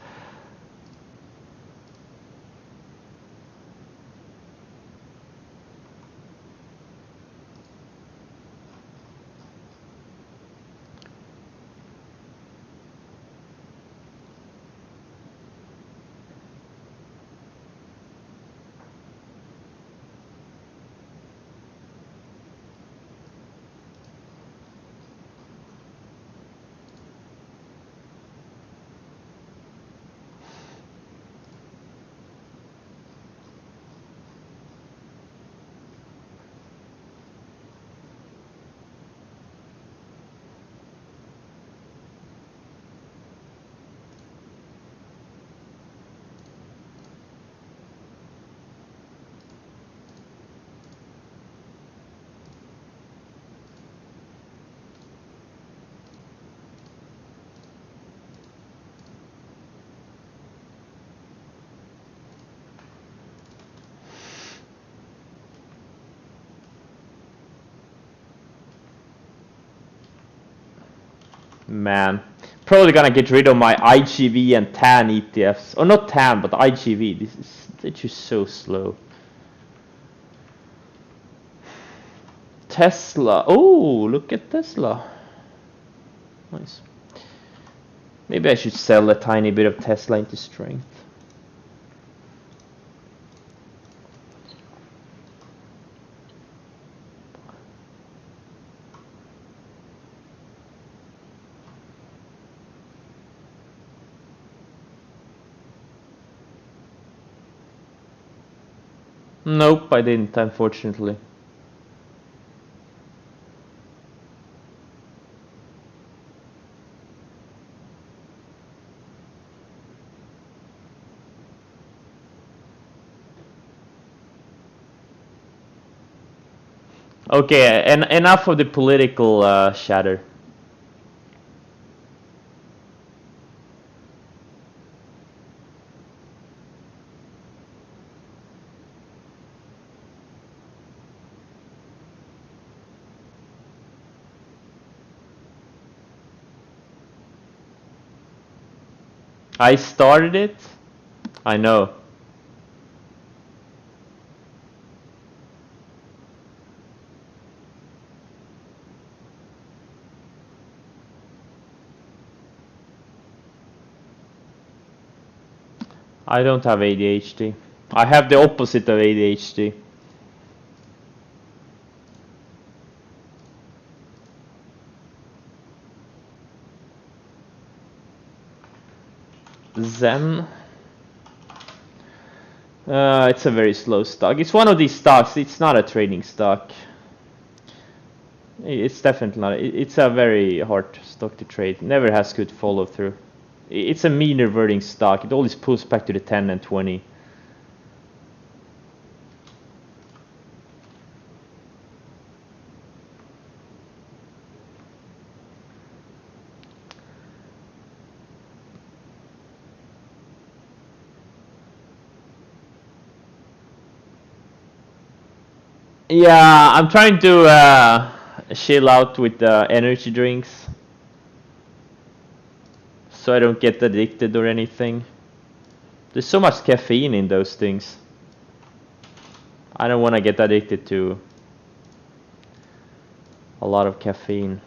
Man, probably gonna get rid of my IGV and TAN ETFs. Or not TAN, but IGV. They're just so slow. Tesla. Oh, look at Tesla. Nice. Maybe I should sell a tiny bit of Tesla into strength. Nope, I didn't, unfortunately. Okay, and enough of the political chatter. I started it. I know. I don't have ADHD. I have the opposite of ADHD. Zen. It's a very slow stock. It's one of these stocks. It's not a trading stock. It's definitely not. It's a very hard stock to trade. Never has good follow through. It's a mean reverting stock. It always pulls back to the 10 and 20. Yeah, I'm trying to chill out with energy drinks so I don't get addicted or anything. There's so much caffeine in those things. I don't want to get addicted to a lot of caffeine.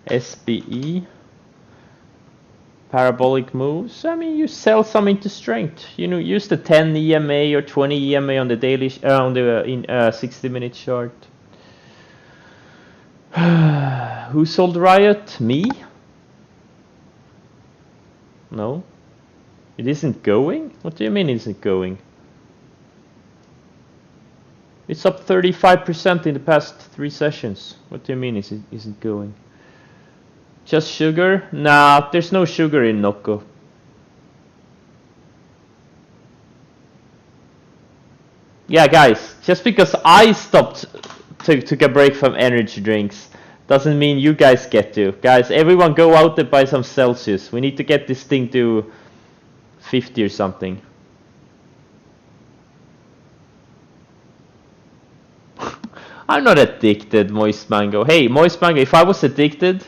SBE. Parabolic moves. I mean, you sell some into strength. You know, use the 10 EMA or 20 EMA on the daily, on the 60-minute chart. Who sold Riot? Me? No. It isn't going? What do you mean it isn't going? It's up 35% in the past 3 sessions. What do you mean it isn't going? Just sugar? Nah, there's no sugar in Nocco. Yeah, guys, just because I stopped, took a break from energy drinks, doesn't mean you guys get to. Guys, everyone go out and buy some Celsius. We need to get this thing to 50 or something. I'm not addicted, Moist Mango. Hey, Moist Mango, if I was addicted,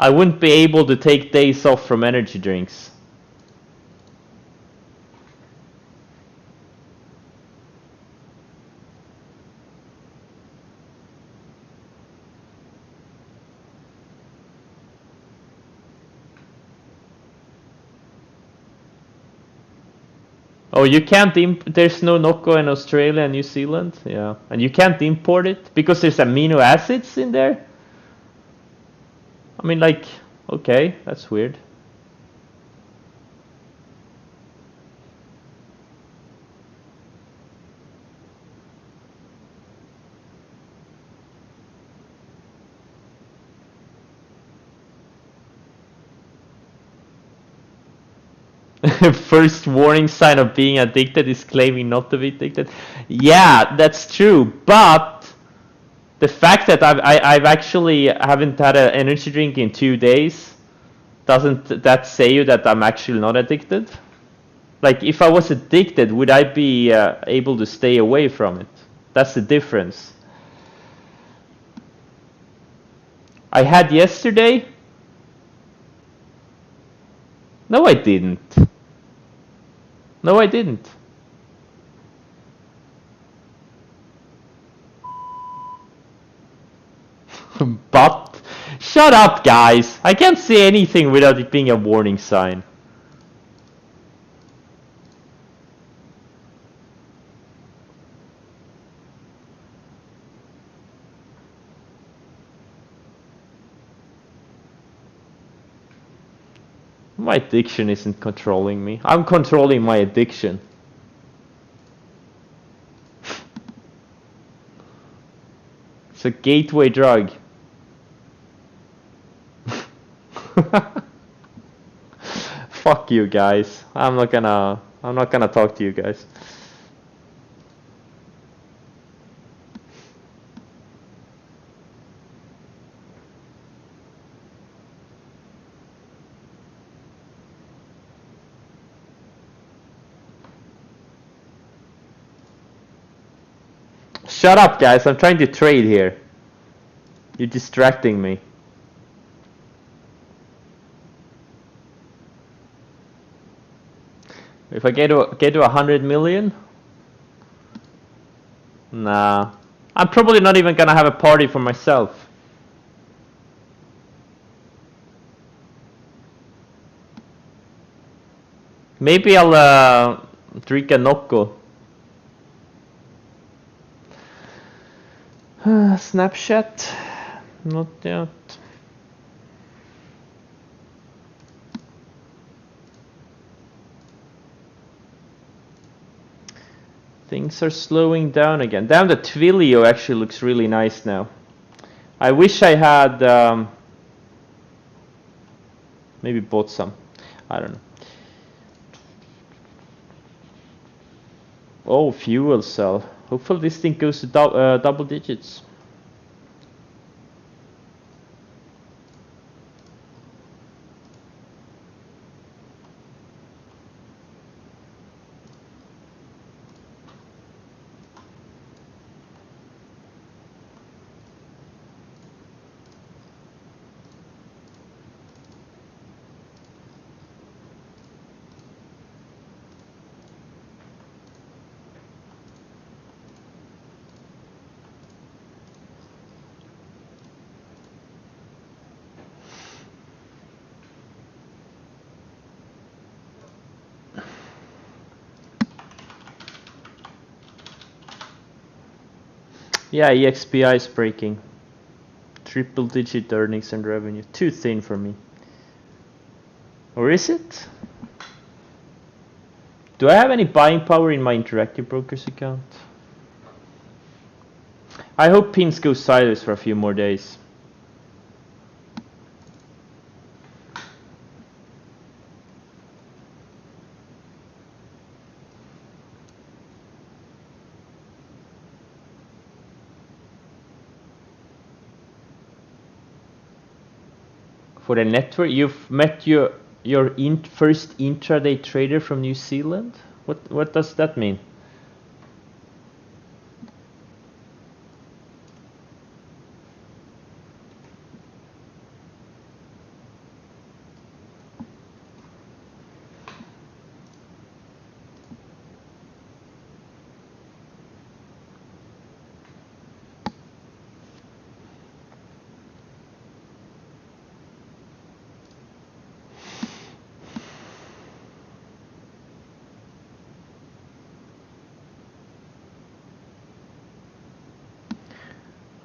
I wouldn't be able to take days off from energy drinks. Oh, you can't there's no Nocco in Australia and New Zealand? Yeah. And you can't import it because there's amino acids in there? I mean, like, okay, that's weird. First warning sign of being addicted is claiming not to be addicted. Yeah, that's true. But the fact that I've actually haven't had an energy drink in 2 days, doesn't that say you that I'm actually not addicted? Like, if I was addicted, would I be able to stay away from it? That's the difference. I had yesterday. No, I didn't. No, I didn't. But shut up, guys. I can't say anything without it being a warning sign. My addiction isn't controlling me. I'm controlling my addiction. It's a gateway drug. Fuck you guys. I'm not gonna talk to you guys. Shut up, guys. I'm trying to trade here. You're distracting me. If I get to 100 million, nah. I'm probably not even gonna have a party for myself. Maybe I'll drink a Nocco. Snapchat? Not yet. Things are slowing down again. Damn, the Twilio actually looks really nice now. I wish I had maybe bought some. I don't know. Oh, fuel cell. Hopefully this thing goes to double digits. Yeah, EXPI is breaking. Triple digit earnings and revenue. Too thin for me. Or is it? Do I have any buying power in my Interactive Brokers account? I hope pins go sideways for a few more days. For the network, you've met your first intraday trader from New Zealand? What does that mean?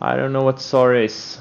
I don't know what SOR is.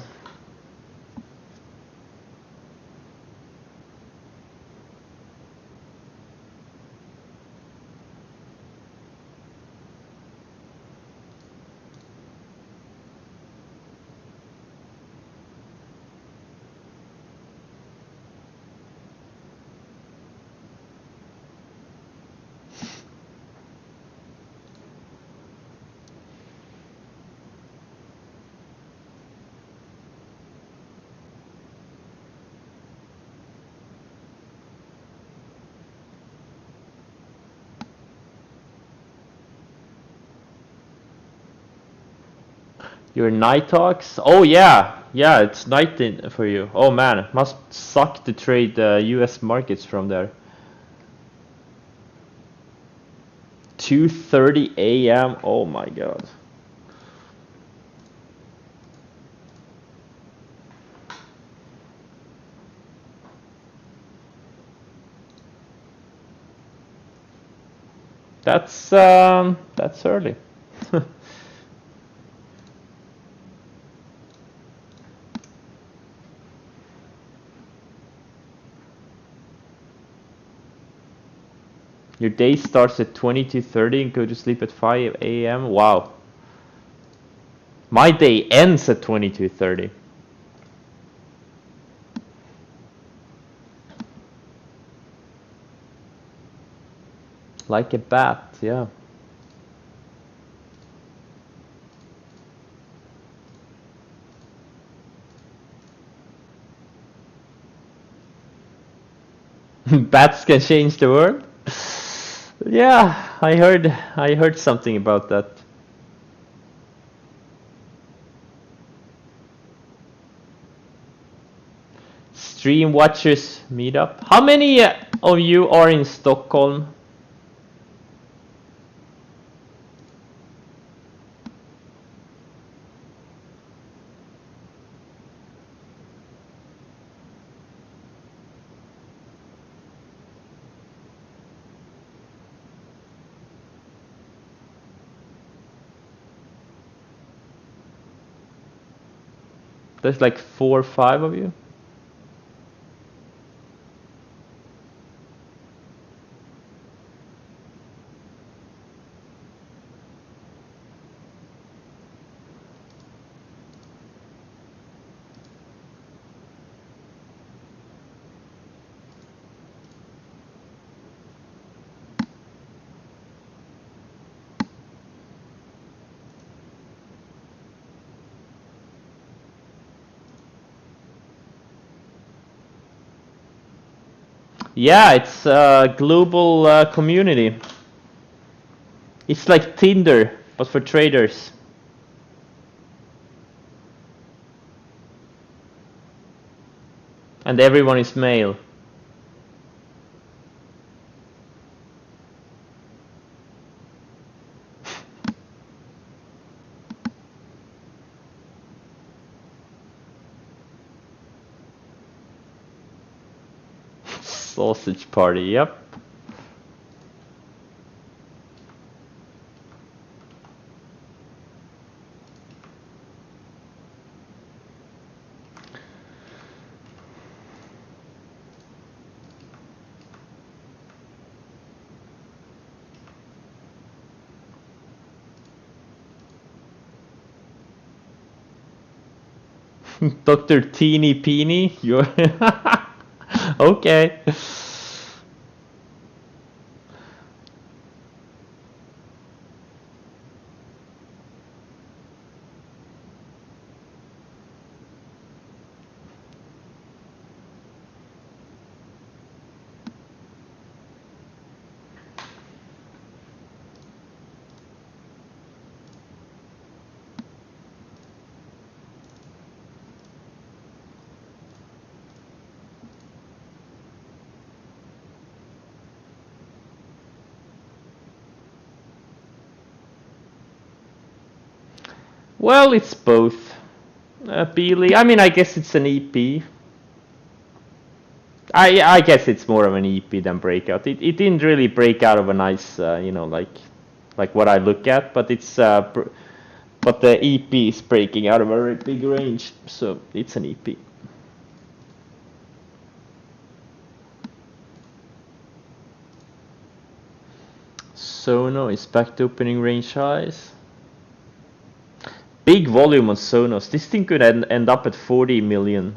Your Nighthawks? Oh yeah, yeah, it's night for you. Oh man, it must suck to trade U.S. markets from there. 2:30 a.m. Oh my god. That's early. Your day starts at 22:30 and go to sleep at 5 a.m. Wow. My day ends at 22:30. Like a bat, yeah. Bats can change the world? Yeah, I heard something about that. Stream watchers meetup. How many of you are in Stockholm? There's like 4 or 5 of you. Yeah, it's a global community. It's like Tinder, but for traders. And everyone is male. Sausage party, yep. Dr. Teeny Peeny, you're okay. Well, it's both. Beely, I mean, I guess it's an EP. I guess it's more of an EP than Breakout. It didn't really break out of a nice, like what I look at, but it's but the EP is breaking out of a very big range, so it's an EP. Sono is back to opening range highs. Big volume on Sonos. This thing could end up at 40 million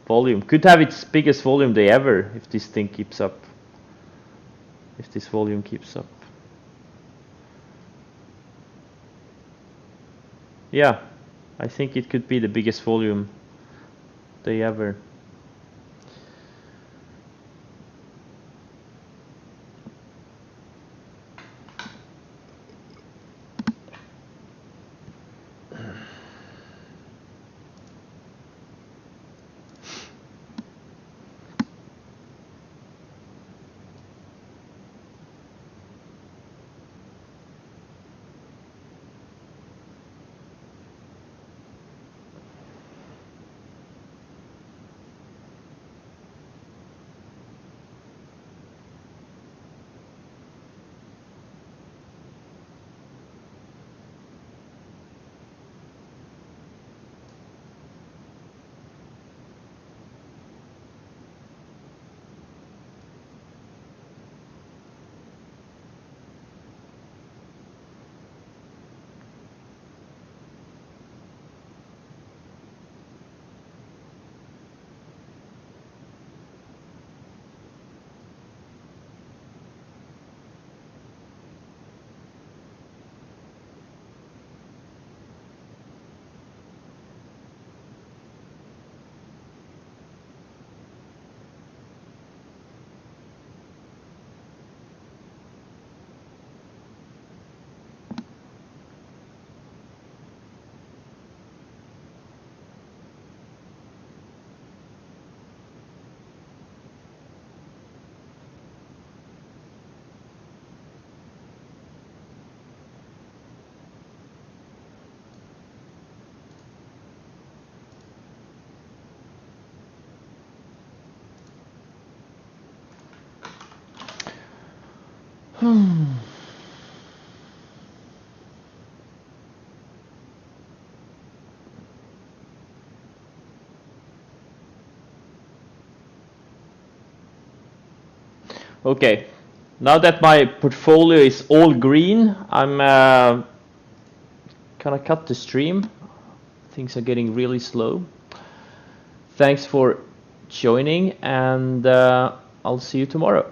volume. Could have its biggest volume day ever if this thing keeps up. If this volume keeps up. Yeah, I think it could be the biggest volume day ever. Okay, now that my portfolio is all green, I'm gonna cut the stream. Things are getting really slow. Thanks for joining, and I'll see you tomorrow.